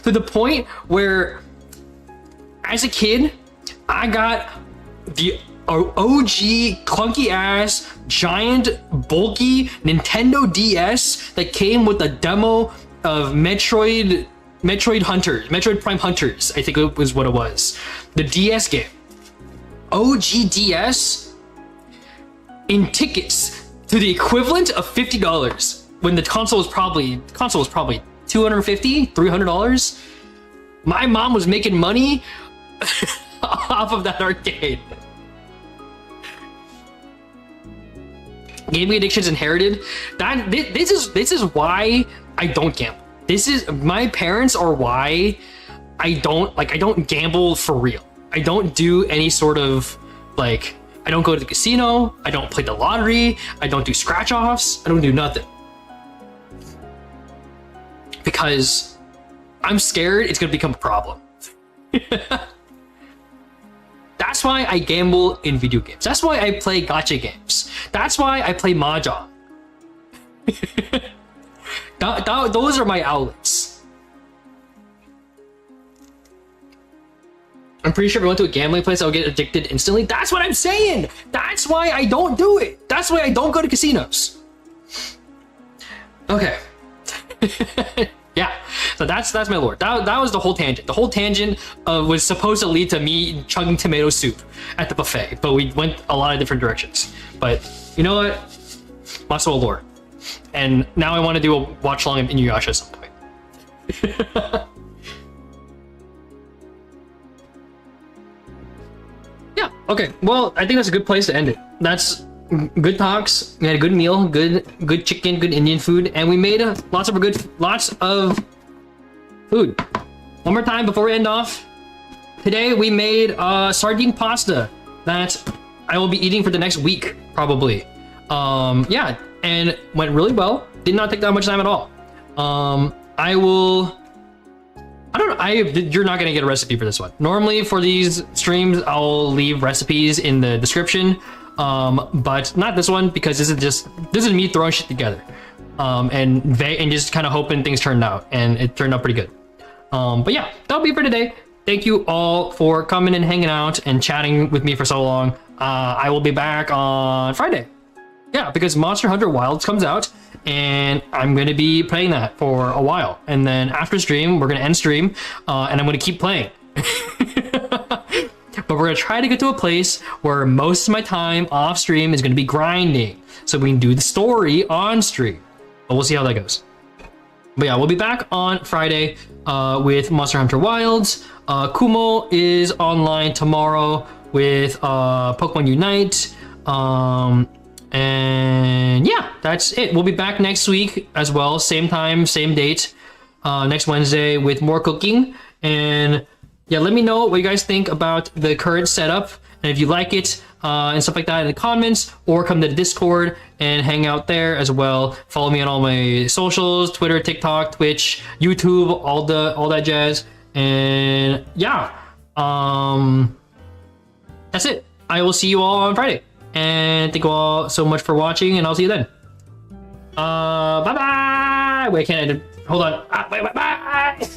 To the point where as a kid, I got the OG clunky ass giant bulky Nintendo DS that came with a demo of Metroid Prime Hunters, I think it was what it was. The DS game. OG DS in tickets to the equivalent of $50 when the console was probably $250, $300. My mom was making money off of that arcade. Gaming addiction's inherited. This is why I don't gamble. My parents are why I don't gamble for real. I don't do any sort of I don't go to the casino, I don't play the lottery, I don't do scratch offs, I don't do nothing. Because I'm scared it's gonna become a problem. That's why I gamble in video games. That's why I play gacha games. That's why I play mahjong. Those are my outlets. I'm pretty sure if I went to a gambling place, I would get addicted instantly. That's what I'm saying. That's why I don't do it. That's why I don't go to casinos. Okay. Yeah. So that's my lore. That was the whole tangent. The whole tangent was supposed to lead to me chugging tomato soup at the buffet, but we went a lot of different directions. But you know what? Matsuo lore. And now I want to do a watch long of Inuyasha at some point. Yeah, okay. Well, I think that's a good place to end it. That's good talks. We had a good meal, good chicken, good Indian food, and we made lots of food. One more time before we end off. Today we made sardine pasta that I will be eating for the next week, probably. Yeah, and went really well. Did not take that much time at all. I don't know. You're not gonna get a recipe for this one. Normally for these streams, I'll leave recipes in the description, but not this one because this is me throwing shit together, and just kind of hoping things turned out, and it turned out pretty good. But yeah, that'll be for today. Thank you all for coming and hanging out and chatting with me for so long. I will be back on Friday. Yeah, because Monster Hunter Wilds comes out, and I'm going to be playing that for a while. And then after stream, we're going to end stream, and I'm going to keep playing. But we're going to try to get to a place where most of my time off stream is going to be grinding, so we can do the story on stream. But we'll see how that goes. But yeah, we'll be back on Friday with Monster Hunter Wilds. Kumo is online tomorrow with Pokemon Unite. And yeah, that's it. We'll be back next week as well. Same time, same date. Next Wednesday with more cooking. And yeah, let me know what you guys think about the current setup. And if you like it and stuff like that in the comments, or come to the Discord and hang out there as well. Follow me on all my socials, Twitter, TikTok, Twitch, YouTube, all that jazz. And yeah, that's it. I will see you all on Friday. And thank you all so much for watching, and I'll see you then. Bye bye. Wait, I can't end it. Hold on. Bye.